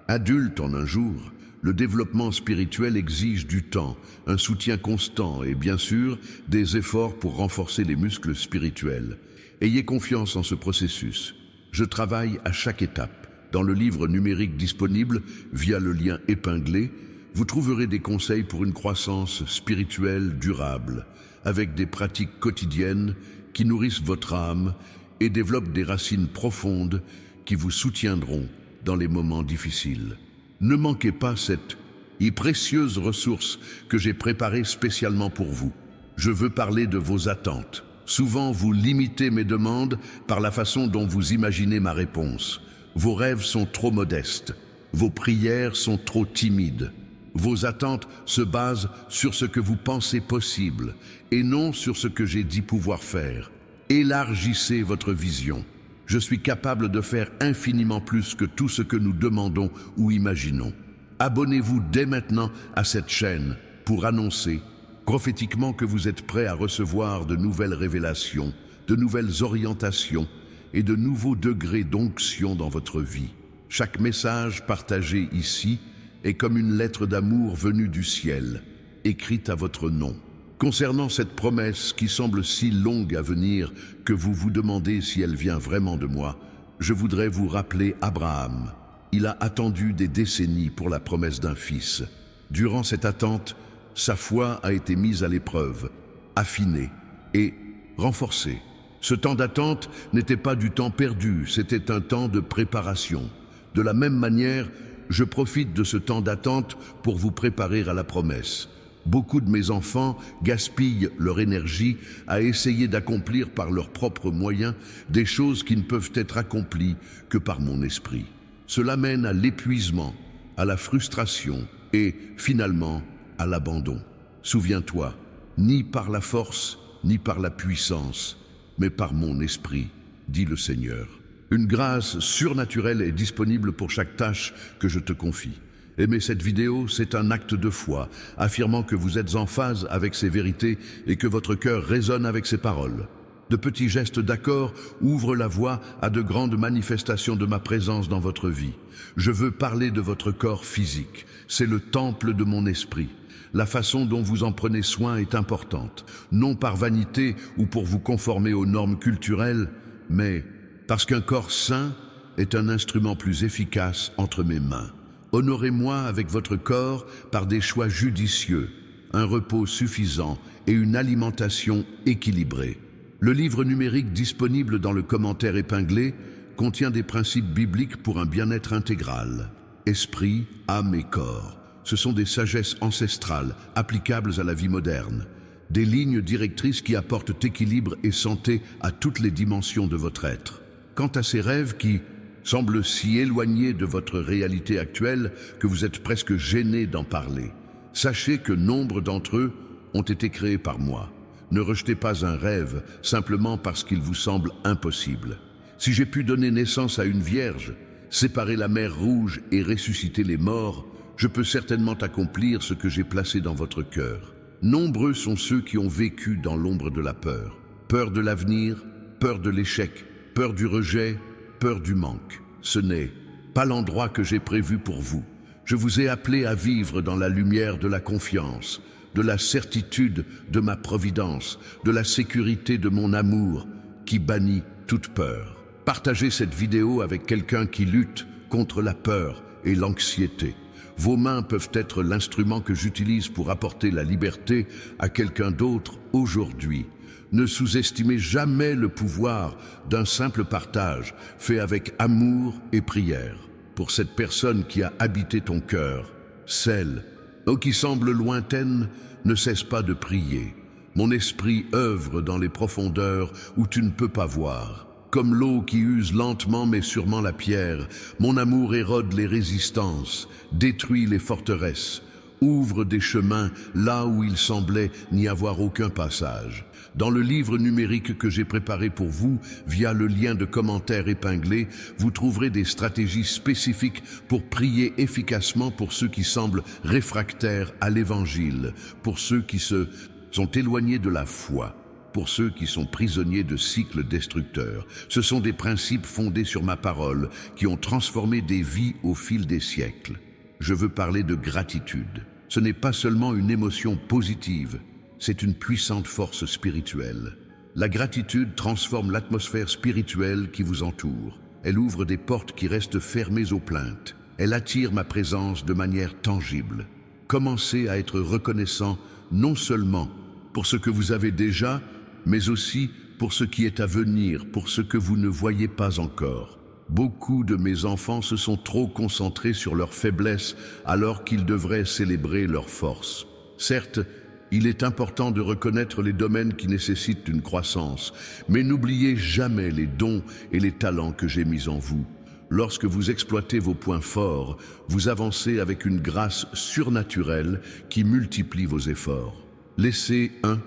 adulte en un jour, le développement spirituel exige du temps, un soutien constant et bien sûr des efforts pour renforcer les muscles spirituels. Ayez confiance en ce processus. Je travaille à chaque étape. Dans le livre numérique disponible via le lien épinglé, vous trouverez des conseils pour une croissance spirituelle durable, avec des pratiques quotidiennes qui nourrissent votre âme et développent des racines profondes qui vous soutiendront dans les moments difficiles. Ne manquez pas cette précieuse ressource que j'ai préparée spécialement pour vous. Je veux parler de vos attentes. Souvent, vous limitez mes demandes par la façon dont vous imaginez ma réponse. Vos rêves sont trop modestes. Vos prières sont trop timides. Vos attentes se basent sur ce que vous pensez possible et non sur ce que j'ai dit pouvoir faire. Élargissez votre vision. Je suis capable de faire infiniment plus que tout ce que nous demandons ou imaginons. Abonnez-vous dès maintenant à cette chaîne pour annoncer prophétiquement que vous êtes prêt à recevoir de nouvelles révélations, de nouvelles orientations et de nouveaux degrés d'onction dans votre vie. Chaque message partagé ici est comme une lettre d'amour venue du ciel, écrite à votre nom. Concernant cette promesse qui semble si longue à venir que vous vous demandez si elle vient vraiment de moi, je voudrais vous rappeler Abraham. Il a attendu des décennies pour la promesse d'un fils. Durant cette attente, sa foi a été mise à l'épreuve, affinée et renforcée. Ce temps d'attente n'était pas du temps perdu, c'était un temps de préparation. De la même manière, je profite de ce temps d'attente pour vous préparer à la promesse. Beaucoup de mes enfants gaspillent leur énergie à essayer d'accomplir par leurs propres moyens des choses qui ne peuvent être accomplies que par mon esprit. Cela mène à l'épuisement, à la frustration et, finalement, à l'abandon. Souviens-toi, ni par la force, ni par la puissance, mais par mon esprit, dit le Seigneur. Une grâce surnaturelle est disponible pour chaque tâche que je te confie. Aimer cette vidéo, c'est un acte de foi, affirmant que vous êtes en phase avec ces vérités et que votre cœur résonne avec ces paroles. De petits gestes d'accord ouvrent la voie à de grandes manifestations de ma présence dans votre vie. Je veux parler de votre corps physique. C'est le temple de mon esprit. La façon dont vous en prenez soin est importante, non par vanité ou pour vous conformer aux normes culturelles, mais parce qu'un corps sain est un instrument plus efficace entre mes mains. Honorez-moi avec votre corps par des choix judicieux, un repos suffisant et une alimentation équilibrée. Le livre numérique disponible dans le commentaire épinglé contient des principes bibliques pour un bien-être intégral. Esprit, âme et corps. Ce sont des sagesses ancestrales applicables à la vie moderne. Des lignes directrices qui apportent équilibre et santé à toutes les dimensions de votre être. Quant à ces rêves qui semblent si éloignés de votre réalité actuelle que vous êtes presque gêné d'en parler, sachez que nombre d'entre eux ont été créés par moi. Ne rejetez pas un rêve simplement parce qu'il vous semble impossible. Si j'ai pu donner naissance à une vierge, séparer la mer Rouge et ressusciter les morts, je peux certainement accomplir ce que j'ai placé dans votre cœur. Nombreux sont ceux qui ont vécu dans l'ombre de la peur. Peur de l'avenir, peur de l'échec, peur du rejet, peur du manque. Ce n'est pas l'endroit que j'ai prévu pour vous. Je vous ai appelé à vivre dans la lumière de la confiance, de la certitude de ma providence, de la sécurité de mon amour qui bannit toute peur. Partagez cette vidéo avec quelqu'un qui lutte contre la peur et l'anxiété. Vos mains peuvent être l'instrument que j'utilise pour apporter la liberté à quelqu'un d'autre aujourd'hui. Ne sous-estimez jamais le pouvoir d'un simple partage fait avec amour et prière. Pour cette personne qui a habité ton cœur, celle qui semble lointaine, ne cesse pas de prier. Mon esprit œuvre dans les profondeurs où tu ne peux pas voir. Comme l'eau qui use lentement mais sûrement la pierre, mon amour érode les résistances, détruit les forteresses, ouvre des chemins là où il semblait n'y avoir aucun passage. Dans le livre numérique que j'ai préparé pour vous, via le lien de commentaires épinglé, vous trouverez des stratégies spécifiques pour prier efficacement pour ceux qui semblent réfractaires à l'Évangile, pour ceux qui se sont éloignés de la foi, pour ceux qui sont prisonniers de cycles destructeurs. Ce sont des principes fondés sur ma parole qui ont transformé des vies au fil des siècles. Je veux parler de gratitude. Ce n'est pas seulement une émotion positive, c'est une puissante force spirituelle. La gratitude transforme l'atmosphère spirituelle qui vous entoure. Elle ouvre des portes qui restent fermées aux plaintes. Elle attire ma présence de manière tangible. Commencez à être reconnaissant non seulement pour ce que vous avez déjà, mais aussi pour ce qui est à venir, pour ce que vous ne voyez pas encore. Beaucoup de mes enfants se sont trop concentrés sur leurs faiblesses alors qu'ils devraient célébrer leurs forces. Certes, il est important de reconnaître les domaines qui nécessitent une croissance, mais n'oubliez jamais les dons et les talents que j'ai mis en vous. Lorsque vous exploitez vos points forts, vous avancez avec une grâce surnaturelle qui multiplie vos efforts. Laissez un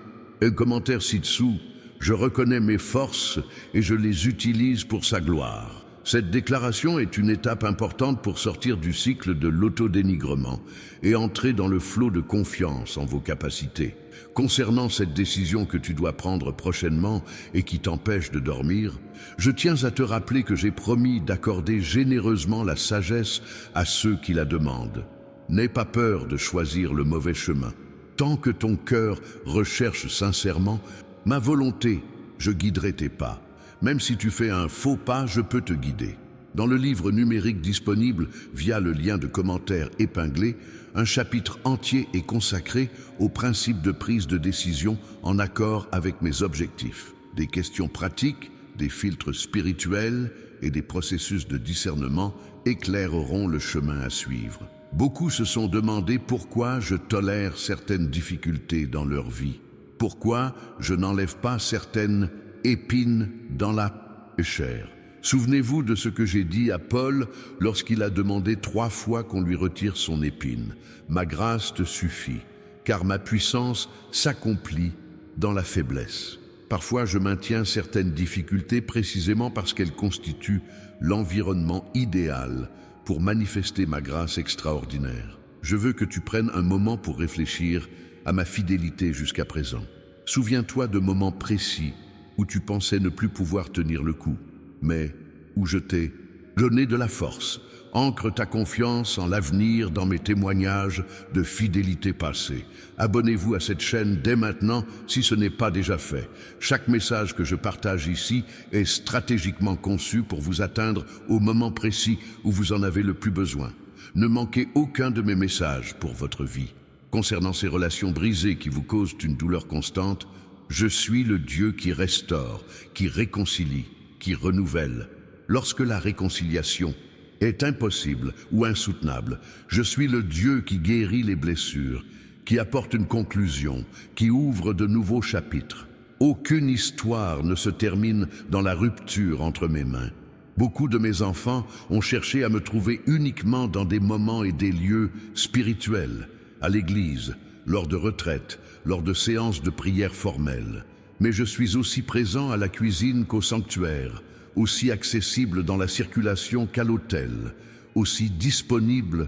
commentaire ci-dessous. Je reconnais mes forces et je les utilise pour sa gloire. Cette déclaration est une étape importante pour sortir du cycle de l'autodénigrement et entrer dans le flot de confiance en vos capacités. Concernant cette décision que tu dois prendre prochainement et qui t'empêche de dormir, je tiens à te rappeler que j'ai promis d'accorder généreusement la sagesse à ceux qui la demandent. N'aie pas peur de choisir le mauvais chemin. Tant que ton cœur recherche sincèrement ma volonté, je guiderai tes pas. Même si tu fais un faux pas, je peux te guider. Dans le livre numérique disponible via le lien de commentaires épinglé, un chapitre entier est consacré aux principes de prise de décision en accord avec mes objectifs. Des questions pratiques, des filtres spirituels et des processus de discernement éclaireront le chemin à suivre. Beaucoup se sont demandé pourquoi je tolère certaines difficultés dans leur vie. Pourquoi je n'enlève pas certaines épines dans la chair. Souvenez-vous de ce que j'ai dit à Paul lorsqu'il a demandé 3 fois qu'on lui retire son épine. Ma grâce te suffit, car ma puissance s'accomplit dans la faiblesse. Parfois, je maintiens certaines difficultés précisément parce qu'elles constituent l'environnement idéal pour manifester ma grâce extraordinaire. Je veux que tu prennes un moment pour réfléchir à ma fidélité jusqu'à présent. Souviens-toi de moments précis où tu pensais ne plus pouvoir tenir le coup, mais où je t'ai donné de la force. Ancre ta confiance en l'avenir dans mes témoignages de fidélité passée. Abonnez-vous à cette chaîne dès maintenant si ce n'est pas déjà fait. Chaque message que je partage ici est stratégiquement conçu pour vous atteindre au moment précis où vous en avez le plus besoin. Ne manquez aucun de mes messages pour votre vie. Concernant ces relations brisées qui vous causent une douleur constante, je suis le Dieu qui restaure, qui réconcilie, qui renouvelle. Lorsque la réconciliation est impossible ou insoutenable, je suis le Dieu qui guérit les blessures, qui apporte une conclusion, qui ouvre de nouveaux chapitres. Aucune histoire ne se termine dans la rupture entre mes mains. Beaucoup de mes enfants ont cherché à me trouver uniquement dans des moments et des lieux spirituels, à l'église, lors de retraites, lors de séances de prière formelles. Mais je suis aussi présent à la cuisine qu'au sanctuaire, aussi accessible dans la circulation qu'à l'hôtel, aussi disponible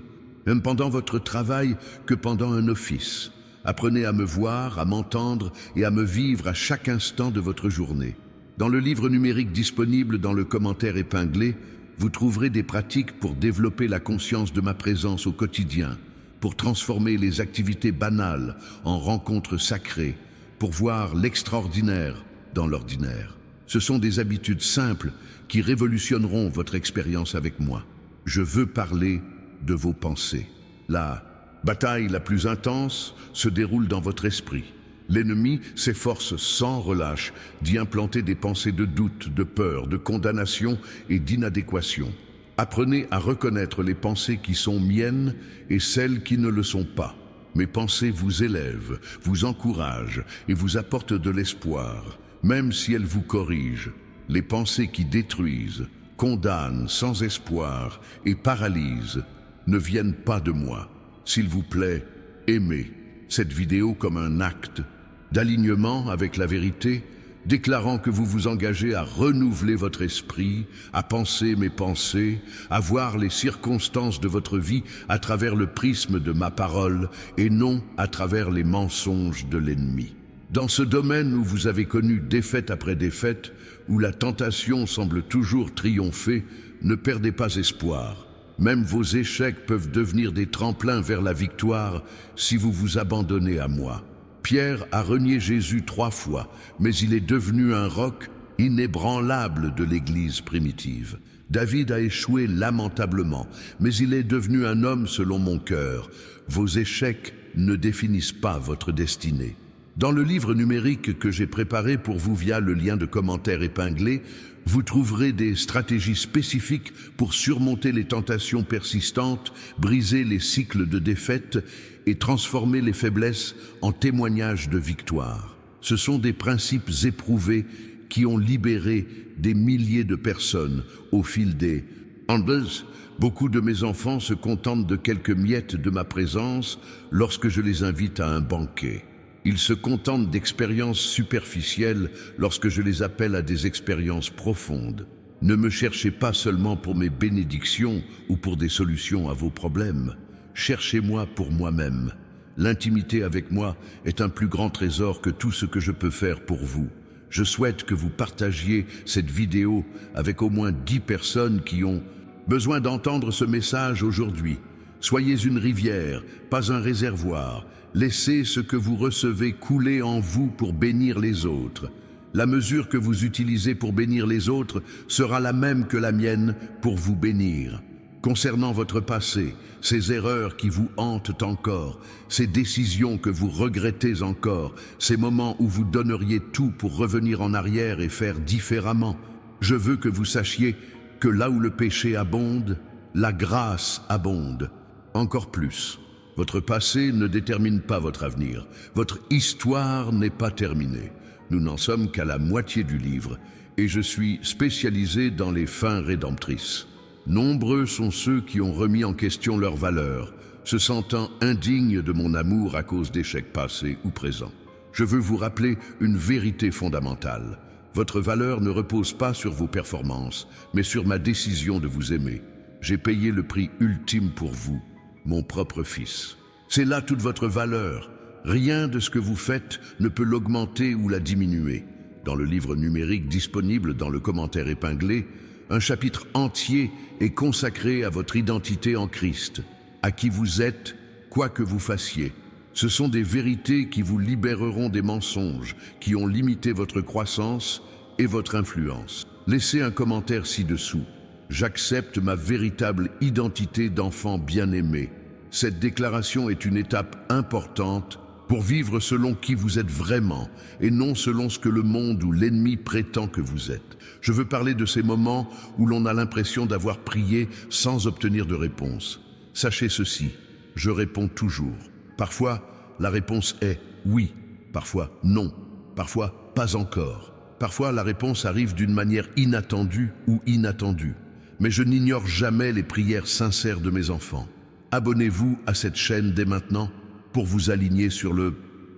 même pendant votre travail que pendant un office. Apprenez à me voir, à m'entendre et à me vivre à chaque instant de votre journée. Dans le livre numérique disponible dans le commentaire épinglé, vous trouverez des pratiques pour développer la conscience de ma présence au quotidien, pour transformer les activités banales en rencontres sacrées, pour voir l'extraordinaire dans l'ordinaire. Ce sont des habitudes simples qui révolutionneront votre expérience avec moi. Je veux parler de vos pensées. La bataille la plus intense se déroule dans votre esprit. L'ennemi s'efforce sans relâche d'y implanter des pensées de doute, de peur, de condamnation et d'inadéquation. Apprenez à reconnaître les pensées qui sont miennes et celles qui ne le sont pas. Mes pensées vous élèvent, vous encouragent et vous apportent de l'espoir, même si elles vous corrigent. Les pensées qui détruisent, condamnent sans espoir et paralysent ne viennent pas de moi. S'il vous plaît, aimez cette vidéo comme un acte d'alignement avec la vérité, déclarant que vous vous engagez à renouveler votre esprit, à penser mes pensées, à voir les circonstances de votre vie à travers le prisme de ma parole et non à travers les mensonges de l'ennemi. Dans ce domaine où vous avez connu défaite après défaite, où la tentation semble toujours triompher, ne perdez pas espoir. Même vos échecs peuvent devenir des tremplins vers la victoire si vous vous abandonnez à moi. Pierre a renié Jésus 3 fois, mais il est devenu un roc inébranlable de l'Église primitive. David a échoué lamentablement, mais il est devenu un homme selon mon cœur. Vos échecs ne définissent pas votre destinée. Dans le livre numérique que j'ai préparé pour vous via le lien de commentaire épinglé, vous trouverez des stratégies spécifiques pour surmonter les tentations persistantes, briser les cycles de défaite et transformer les faiblesses en témoignages de victoire. Ce sont des principes éprouvés qui ont libéré des milliers de personnes au fil des années. Beaucoup de mes enfants se contentent de quelques miettes de ma présence lorsque je les invite à un banquet. Ils se contentent d'expériences superficielles lorsque je les appelle à des expériences profondes. Ne me cherchez pas seulement pour mes bénédictions ou pour des solutions à vos problèmes. Cherchez-moi pour moi-même. L'intimité avec moi est un plus grand trésor que tout ce que je peux faire pour vous. Je souhaite que vous partagiez cette vidéo avec au moins 10 personnes qui ont besoin d'entendre ce message aujourd'hui. Soyez une rivière, pas un réservoir. Laissez ce que vous recevez couler en vous pour bénir les autres. La mesure que vous utilisez pour bénir les autres sera la même que la mienne pour vous bénir. Concernant votre passé, ces erreurs qui vous hantent encore, ces décisions que vous regrettez encore, ces moments où vous donneriez tout pour revenir en arrière et faire différemment, je veux que vous sachiez que là où le péché abonde, la grâce abonde. Encore plus. Votre passé ne détermine pas votre avenir. Votre histoire n'est pas terminée. Nous n'en sommes qu'à la moitié du livre et je suis spécialisé dans les fins rédemptrices. Nombreux sont ceux qui ont remis en question leurs valeurs, se sentant indignes de mon amour à cause d'échecs passés ou présents. Je veux vous rappeler une vérité fondamentale. Votre valeur ne repose pas sur vos performances, mais sur ma décision de vous aimer. J'ai payé le prix ultime pour vous, mon propre fils. C'est là toute votre valeur. Rien de ce que vous faites ne peut l'augmenter ou la diminuer. Dans le livre numérique disponible dans le commentaire épinglé, un chapitre entier est consacré à votre identité en Christ, à qui vous êtes, quoi que vous fassiez. Ce sont des vérités qui vous libéreront des mensonges, qui ont limité votre croissance et votre influence. Laissez un commentaire ci-dessous. J'accepte ma véritable identité d'enfant bien-aimé. Cette déclaration est une étape importante pour vivre selon qui vous êtes vraiment et non selon ce que le monde ou l'ennemi prétend que vous êtes. Je veux parler de ces moments où l'on a l'impression d'avoir prié sans obtenir de réponse. Sachez ceci, je réponds toujours. Parfois, la réponse est oui, parfois non, parfois pas encore. Parfois, la réponse arrive d'une manière inattendue ou inattendue. Mais je n'ignore jamais les prières sincères de mes enfants. Abonnez-vous à cette chaîne dès maintenant pour vous aligner sur le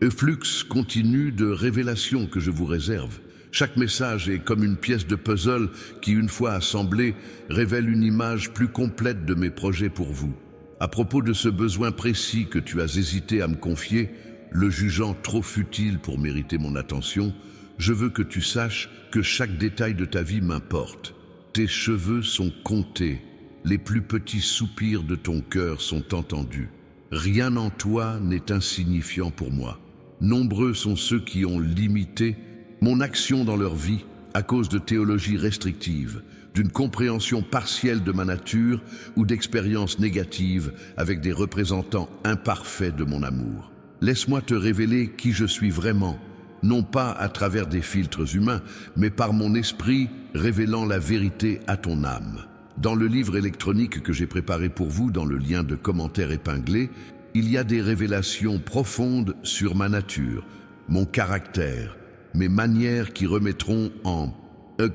flux continu de révélations que je vous réserve. Chaque message est comme une pièce de puzzle qui, une fois assemblée, révèle une image plus complète de mes projets pour vous. À propos de ce besoin précis que tu as hésité à me confier, le jugeant trop futile pour mériter mon attention, je veux que tu saches que chaque détail de ta vie m'importe. Tes cheveux sont comptés, les plus petits soupirs de ton cœur sont entendus. Rien en toi n'est insignifiant pour moi. Nombreux sont ceux qui ont limité mon action dans leur vie à cause de théologies restrictives, d'une compréhension partielle de ma nature ou d'expériences négatives avec des représentants imparfaits de mon amour. Laisse-moi te révéler qui je suis vraiment, non pas à travers des filtres humains, mais par mon esprit révélant la vérité à ton âme. Dans le livre électronique que j'ai préparé pour vous dans le lien de commentaires épinglé, il y a des révélations profondes sur ma nature, mon caractère, mes manières qui remettront en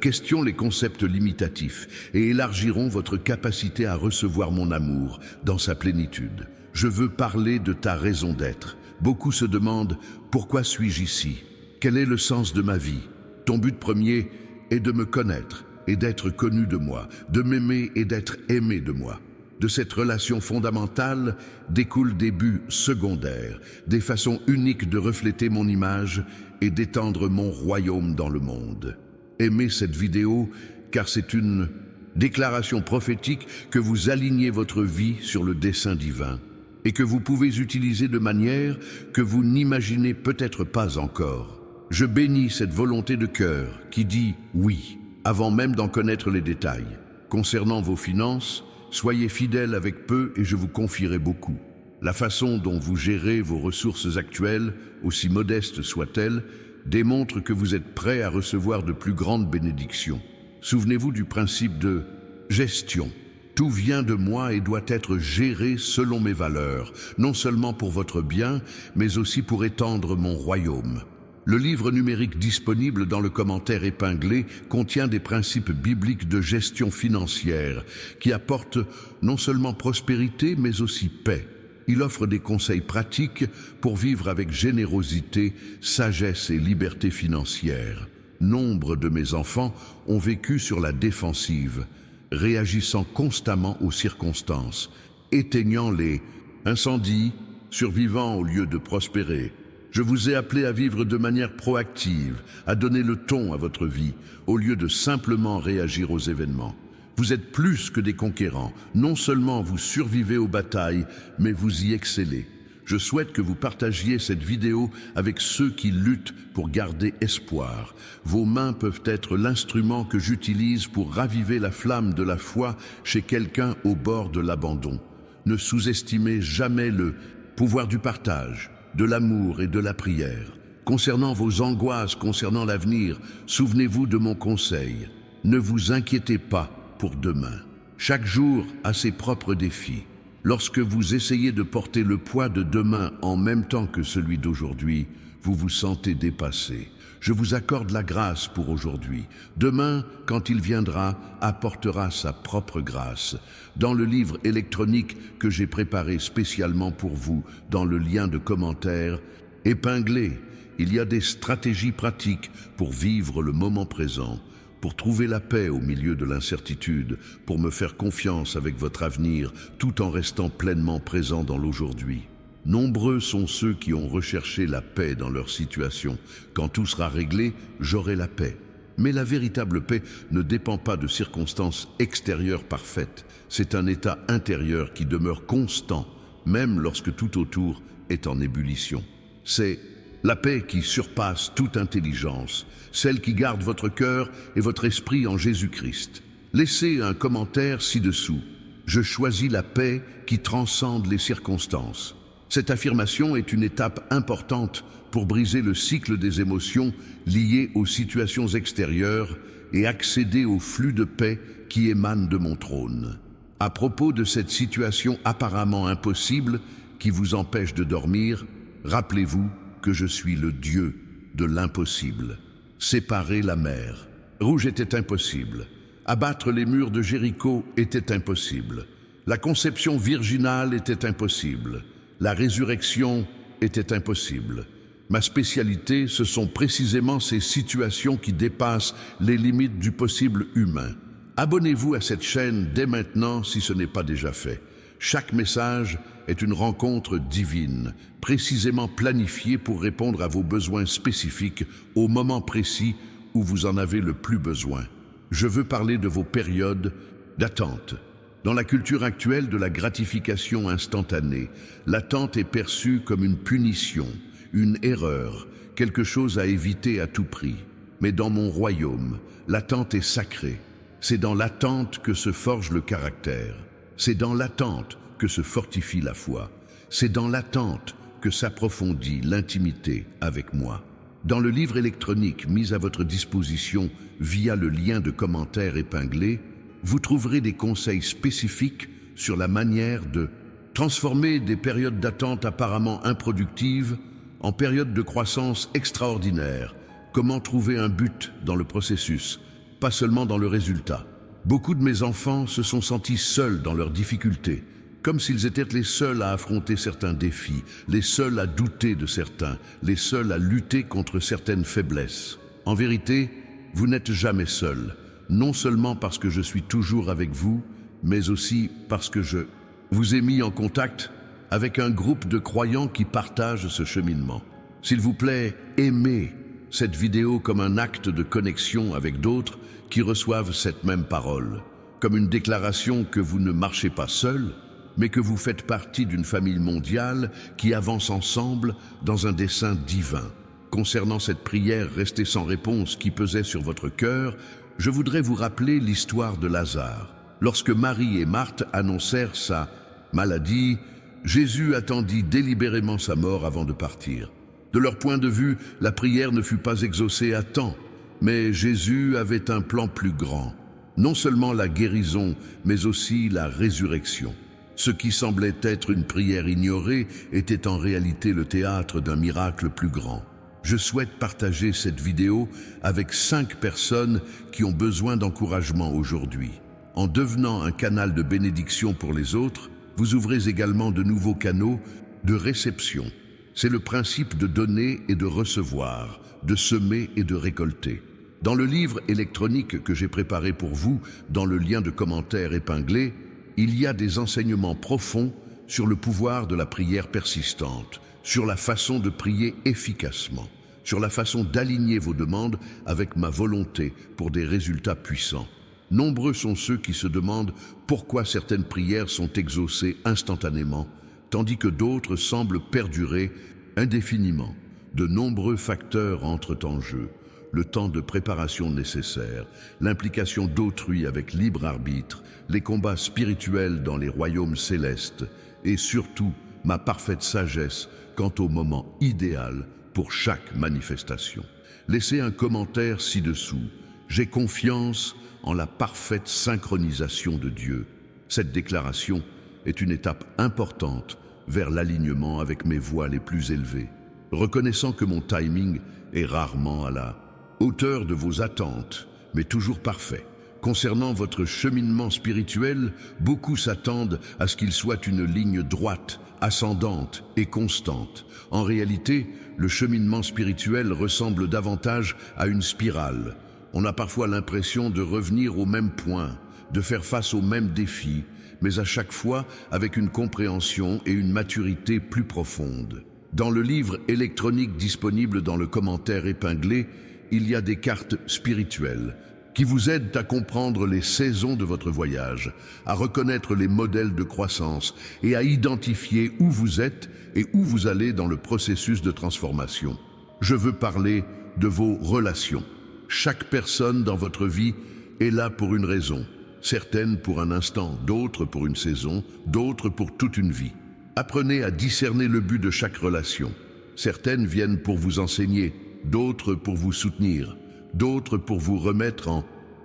question les concepts limitatifs et élargiront votre capacité à recevoir mon amour dans sa plénitude. Je veux parler de ta raison d'être. Beaucoup se demandent « Pourquoi suis-je ici ? Quel est le sens de ma vie ?» Ton but premier est de me connaître et d'être connu de moi, de m'aimer et d'être aimé de moi. De cette relation fondamentale découlent des buts secondaires, des façons uniques de refléter mon image et d'étendre mon royaume dans le monde. Aimez cette vidéo car c'est une déclaration prophétique que vous alignez votre vie sur le dessein divin et que vous pouvez utiliser de manière que vous n'imaginez peut-être pas encore. Je bénis cette volonté de cœur qui dit oui, avant même d'en connaître les détails. Concernant vos finances, soyez fidèles avec peu et je vous confierai beaucoup. La façon dont vous gérez vos ressources actuelles, aussi modestes soient-elles, démontre que vous êtes prêt à recevoir de plus grandes bénédictions. Souvenez-vous du principe de gestion. Tout vient de moi et doit être géré selon mes valeurs, non seulement pour votre bien, mais aussi pour étendre mon royaume. Le livre numérique disponible dans le commentaire épinglé contient des principes bibliques de gestion financière qui apportent non seulement prospérité mais aussi paix. Il offre des conseils pratiques pour vivre avec générosité, sagesse et liberté financière. Nombre de mes enfants ont vécu sur la défensive, réagissant constamment aux circonstances, éteignant les incendies, survivant au lieu de prospérer. Je vous ai appelé à vivre de manière proactive, à donner le ton à votre vie, au lieu de simplement réagir aux événements. Vous êtes plus que des conquérants. Non seulement vous survivez aux batailles, mais vous y excellez. Je souhaite que vous partagiez cette vidéo avec ceux qui luttent pour garder espoir. Vos mains peuvent être l'instrument que j'utilise pour raviver la flamme de la foi chez quelqu'un au bord de l'abandon. Ne sous-estimez jamais le pouvoir du partage, de l'amour et de la prière. Concernant vos angoisses, concernant l'avenir, souvenez-vous de mon conseil. Ne vous inquiétez pas pour demain. Chaque jour a ses propres défis. Lorsque vous essayez de porter le poids de demain en même temps que celui d'aujourd'hui, vous vous sentez dépassé. Je vous accorde la grâce pour aujourd'hui. Demain, quand il viendra, apportera sa propre grâce. Dans le livre électronique que j'ai préparé spécialement pour vous, dans le lien de commentaires, épinglé, il y a des stratégies pratiques pour vivre le moment présent, pour trouver la paix au milieu de l'incertitude, pour me faire confiance avec votre avenir, tout en restant pleinement présent dans l'aujourd'hui. Nombreux sont ceux qui ont recherché la paix dans leur situation. Quand tout sera réglé, j'aurai la paix. Mais la véritable paix ne dépend pas de circonstances extérieures parfaites. C'est un état intérieur qui demeure constant, même lorsque tout autour est en ébullition. C'est la paix qui surpasse toute intelligence, celle qui garde votre cœur et votre esprit en Jésus-Christ. Laissez un commentaire ci-dessous. Je choisis la paix qui transcende les circonstances. Cette affirmation est une étape importante pour briser le cycle des émotions liées aux situations extérieures et accéder au flux de paix qui émane de mon trône. À propos de cette situation apparemment impossible qui vous empêche de dormir, rappelez-vous que je suis le Dieu de l'impossible. Séparer la mer Rouge était impossible. Abattre les murs de Jéricho était impossible. La conception virginale était impossible. La résurrection était impossible. Ma spécialité, ce sont précisément ces situations qui dépassent les limites du possible humain. Abonnez-vous à cette chaîne dès maintenant si ce n'est pas déjà fait. Chaque message est une rencontre divine, précisément planifiée pour répondre à vos besoins spécifiques au moment précis où vous en avez le plus besoin. Je veux parler de vos périodes d'attente. Dans la culture actuelle de la gratification instantanée, l'attente est perçue comme une punition, une erreur, quelque chose à éviter à tout prix. Mais dans mon royaume, l'attente est sacrée. C'est dans l'attente que se forge le caractère. C'est dans l'attente que se fortifie la foi. C'est dans l'attente que s'approfondit l'intimité avec moi. Dans le livre électronique mis à votre disposition via le lien de commentaires épinglé, vous trouverez des conseils spécifiques sur la manière de transformer des périodes d'attente apparemment improductives en périodes de croissance extraordinaire. Comment trouver un but dans le processus, pas seulement dans le résultat. Beaucoup de mes enfants se sont sentis seuls dans leurs difficultés, comme s'ils étaient les seuls à affronter certains défis, les seuls à douter de certains, les seuls à lutter contre certaines faiblesses. En vérité, vous n'êtes jamais seuls. Non seulement parce que je suis toujours avec vous, mais aussi parce que je vous ai mis en contact avec un groupe de croyants qui partagent ce cheminement. S'il vous plaît, aimez cette vidéo comme un acte de connexion avec d'autres qui reçoivent cette même parole, comme une déclaration que vous ne marchez pas seul, mais que vous faites partie d'une famille mondiale qui avance ensemble dans un dessein divin. Concernant cette prière restée sans réponse qui pesait sur votre cœur, je voudrais vous rappeler l'histoire de Lazare. Lorsque Marie et Marthe annoncèrent sa maladie, Jésus attendit délibérément sa mort avant de partir. De leur point de vue, la prière ne fut pas exaucée à temps, mais Jésus avait un plan plus grand. Non seulement la guérison, mais aussi la résurrection. Ce qui semblait être une prière ignorée était en réalité le théâtre d'un miracle plus grand. Je souhaite partager cette vidéo avec 5 personnes qui ont besoin d'encouragement aujourd'hui. En devenant un canal de bénédiction pour les autres, vous ouvrez également de nouveaux canaux de réception. C'est le principe de donner et de recevoir, de semer et de récolter. Dans le livre électronique que j'ai préparé pour vous, dans le lien de commentaires épinglé, il y a des enseignements profonds sur le pouvoir de la prière persistante, sur la façon de prier efficacement, sur la façon d'aligner vos demandes avec ma volonté pour des résultats puissants. Nombreux sont ceux qui se demandent pourquoi certaines prières sont exaucées instantanément, tandis que d'autres semblent perdurer indéfiniment. De nombreux facteurs entrent en jeu. Le temps de préparation nécessaire, l'implication d'autrui avec libre arbitre, les combats spirituels dans les royaumes célestes et surtout ma parfaite sagesse quant au moment idéal pour chaque manifestation. Laissez un commentaire ci-dessous. J'ai confiance en la parfaite synchronisation de Dieu. Cette déclaration est une étape importante vers l'alignement avec mes voies les plus élevées. Reconnaissant que mon timing est rarement à la hauteur de vos attentes, mais toujours parfait. Concernant votre cheminement spirituel, beaucoup s'attendent à ce qu'il soit une ligne droite, ascendante et constante. En réalité, le cheminement spirituel ressemble davantage à une spirale. On a parfois l'impression de revenir au même point, de faire face aux mêmes défis, mais à chaque fois avec une compréhension et une maturité plus profonde. Dans le livre électronique disponible dans le commentaire épinglé, il y a des cartes spirituelles qui vous aident à comprendre les saisons de votre voyage, à reconnaître les modèles de croissance et à identifier où vous êtes et où vous allez dans le processus de transformation. Je veux parler de vos relations. Chaque personne dans votre vie est là pour une raison. Certaines pour un instant, d'autres pour une saison, d'autres pour toute une vie. Apprenez à discerner le but de chaque relation. Certaines viennent pour vous enseigner, d'autres pour vous soutenir, d'autres pour vous remettre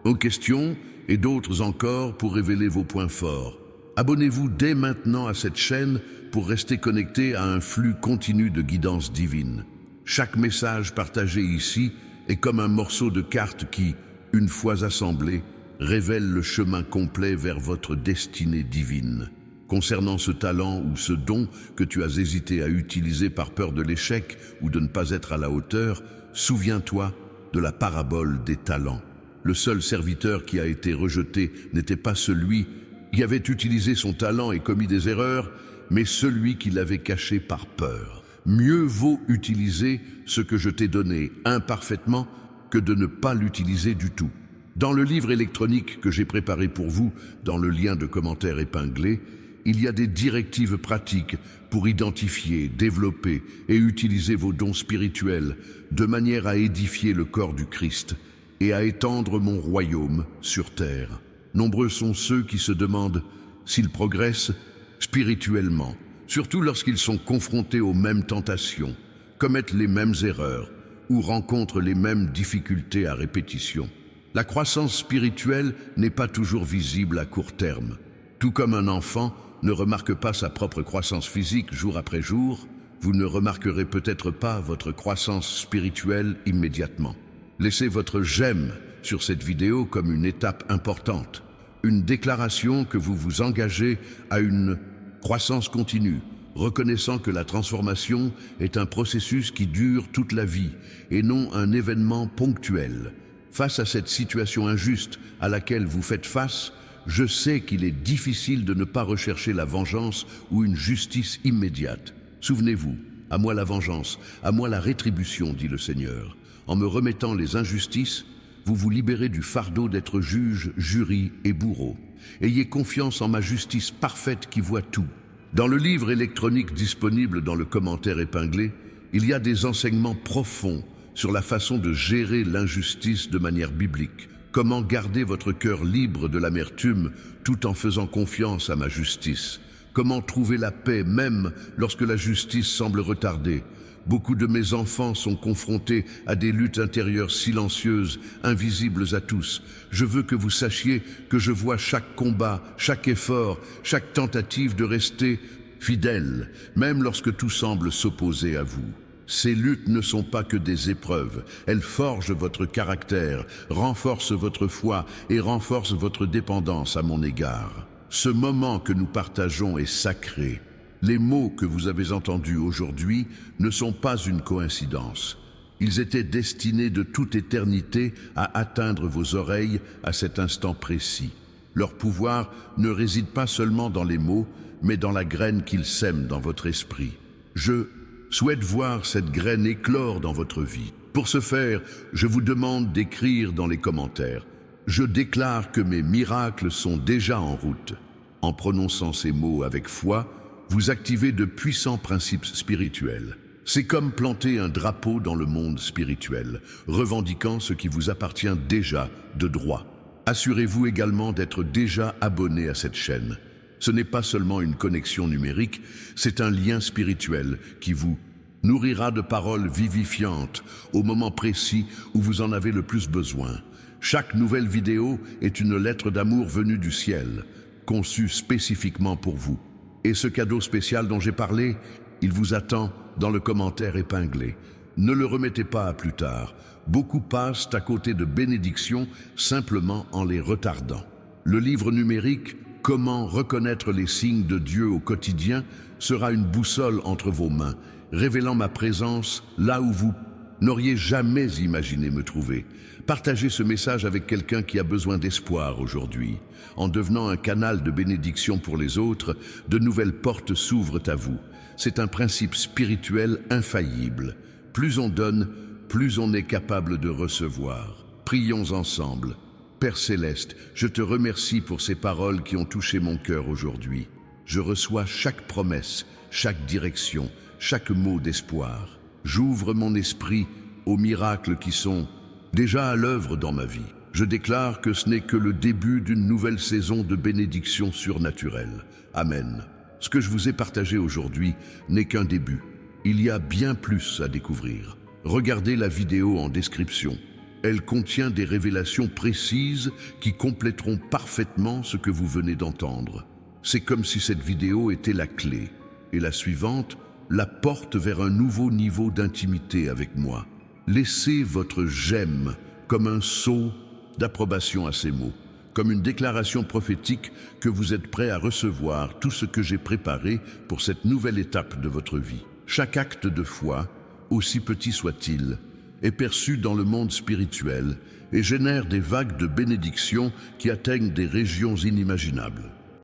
en question et d'autres encore pour révéler vos points forts. Abonnez-vous dès maintenant à cette chaîne pour rester connecté à un flux continu de guidance divine. Chaque message partagé ici est comme un morceau de carte qui, une fois assemblé, révèle le chemin complet vers votre destinée divine. Concernant ce talent ou ce don que tu as hésité à utiliser par peur de l'échec ou de ne pas être à la hauteur, souviens-toi de la parabole des talents. Le seul serviteur qui a été rejeté n'était pas celui qui avait utilisé son talent et commis des erreurs, mais celui qui l'avait caché par peur. Mieux vaut utiliser ce que je t'ai donné imparfaitement que de ne pas l'utiliser du tout. Dans le livre électronique que j'ai préparé pour vous, dans le lien de commentaires épinglé, il y a des directives pratiques pour identifier, développer et utiliser vos dons spirituels de manière à édifier le corps du Christ et à étendre mon royaume sur terre. Nombreux sont ceux qui se demandent s'ils progressent spirituellement, surtout lorsqu'ils sont confrontés aux mêmes tentations, commettent les mêmes erreurs ou rencontrent les mêmes difficultés à répétition. La croissance spirituelle n'est pas toujours visible à court terme. Tout comme un enfant ne remarque pas sa propre croissance physique jour après jour, vous ne remarquerez peut-être pas votre croissance spirituelle immédiatement. Laissez votre j'aime sur cette vidéo comme une étape importante, une déclaration que vous vous engagez à une croissance continue, reconnaissant que la transformation est un processus qui dure toute la vie et non un événement ponctuel. Face à cette situation injuste à laquelle vous faites face, je sais qu'il est difficile de ne pas rechercher la vengeance ou une justice immédiate. Souvenez-vous, à moi la vengeance, à moi la rétribution, dit le Seigneur. En me remettant les injustices, vous vous libérez du fardeau d'être juge, jury et bourreau. Ayez confiance en ma justice parfaite qui voit tout. Dans le livre électronique disponible dans le commentaire épinglé, il y a des enseignements profonds sur la façon de gérer l'injustice de manière biblique. Comment garder votre cœur libre de l'amertume tout en faisant confiance à ma justice? Comment trouver la paix même lorsque la justice semble retardée? Beaucoup de mes enfants sont confrontés à des luttes intérieures silencieuses, invisibles à tous. Je veux que vous sachiez que je vois chaque combat, chaque effort, chaque tentative de rester fidèle, même lorsque tout semble s'opposer à vous. Ces luttes ne sont pas que des épreuves, elles forgent votre caractère, renforcent votre foi et renforcent votre dépendance à mon égard. Ce moment que nous partageons est sacré. Les mots que vous avez entendus aujourd'hui ne sont pas une coïncidence. Ils étaient destinés de toute éternité à atteindre vos oreilles à cet instant précis. Leur pouvoir ne réside pas seulement dans les mots, mais dans la graine qu'ils sèment dans votre esprit. Je souhaite voir cette graine éclore dans votre vie. Pour ce faire, je vous demande d'écrire dans les commentaires. Je déclare que mes miracles sont déjà en route. En prononçant ces mots avec foi, vous activez de puissants principes spirituels. C'est comme planter un drapeau dans le monde spirituel, revendiquant ce qui vous appartient déjà de droit. Assurez-vous également d'être déjà abonné à cette chaîne. Ce n'est pas seulement une connexion numérique, c'est un lien spirituel qui vous nourrira de paroles vivifiantes au moment précis où vous en avez le plus besoin. Chaque nouvelle vidéo est une lettre d'amour venue du ciel, conçue spécifiquement pour vous. Et ce cadeau spécial dont j'ai parlé, il vous attend dans le commentaire épinglé. Ne le remettez pas à plus tard. Beaucoup passent à côté de bénédictions simplement en les retardant. Le livre numérique « Comment reconnaître les signes de Dieu au quotidien » sera une boussole entre vos mains, révélant ma présence là où vous n'auriez jamais imaginé me trouver. Partagez ce message avec quelqu'un qui a besoin d'espoir aujourd'hui. En devenant un canal de bénédiction pour les autres, de nouvelles portes s'ouvrent à vous. C'est un principe spirituel infaillible. Plus on donne, plus on est capable de recevoir. Prions ensemble. Père Céleste, je te remercie pour ces paroles qui ont touché mon cœur aujourd'hui. Je reçois chaque promesse, chaque direction, chaque mot d'espoir. J'ouvre mon esprit aux miracles qui sont déjà à l'œuvre dans ma vie. Je déclare que ce n'est que le début d'une nouvelle saison de bénédiction surnaturelle. Amen. Ce que je vous ai partagé aujourd'hui n'est qu'un début. Il y a bien plus à découvrir. Regardez la vidéo en description. Elle contient des révélations précises qui compléteront parfaitement ce que vous venez d'entendre. C'est comme si cette vidéo était la clé, et la suivante, la porte vers un nouveau niveau d'intimité avec moi. Laissez votre j'aime comme un sceau d'approbation à ces mots, comme une déclaration prophétique que vous êtes prêt à recevoir tout ce que j'ai préparé pour cette nouvelle étape de votre vie. Chaque acte de foi, aussi petit soit-il, est perçu dans le monde spirituel et génère des vagues de bénédictions qui atteignent des régions inimaginables.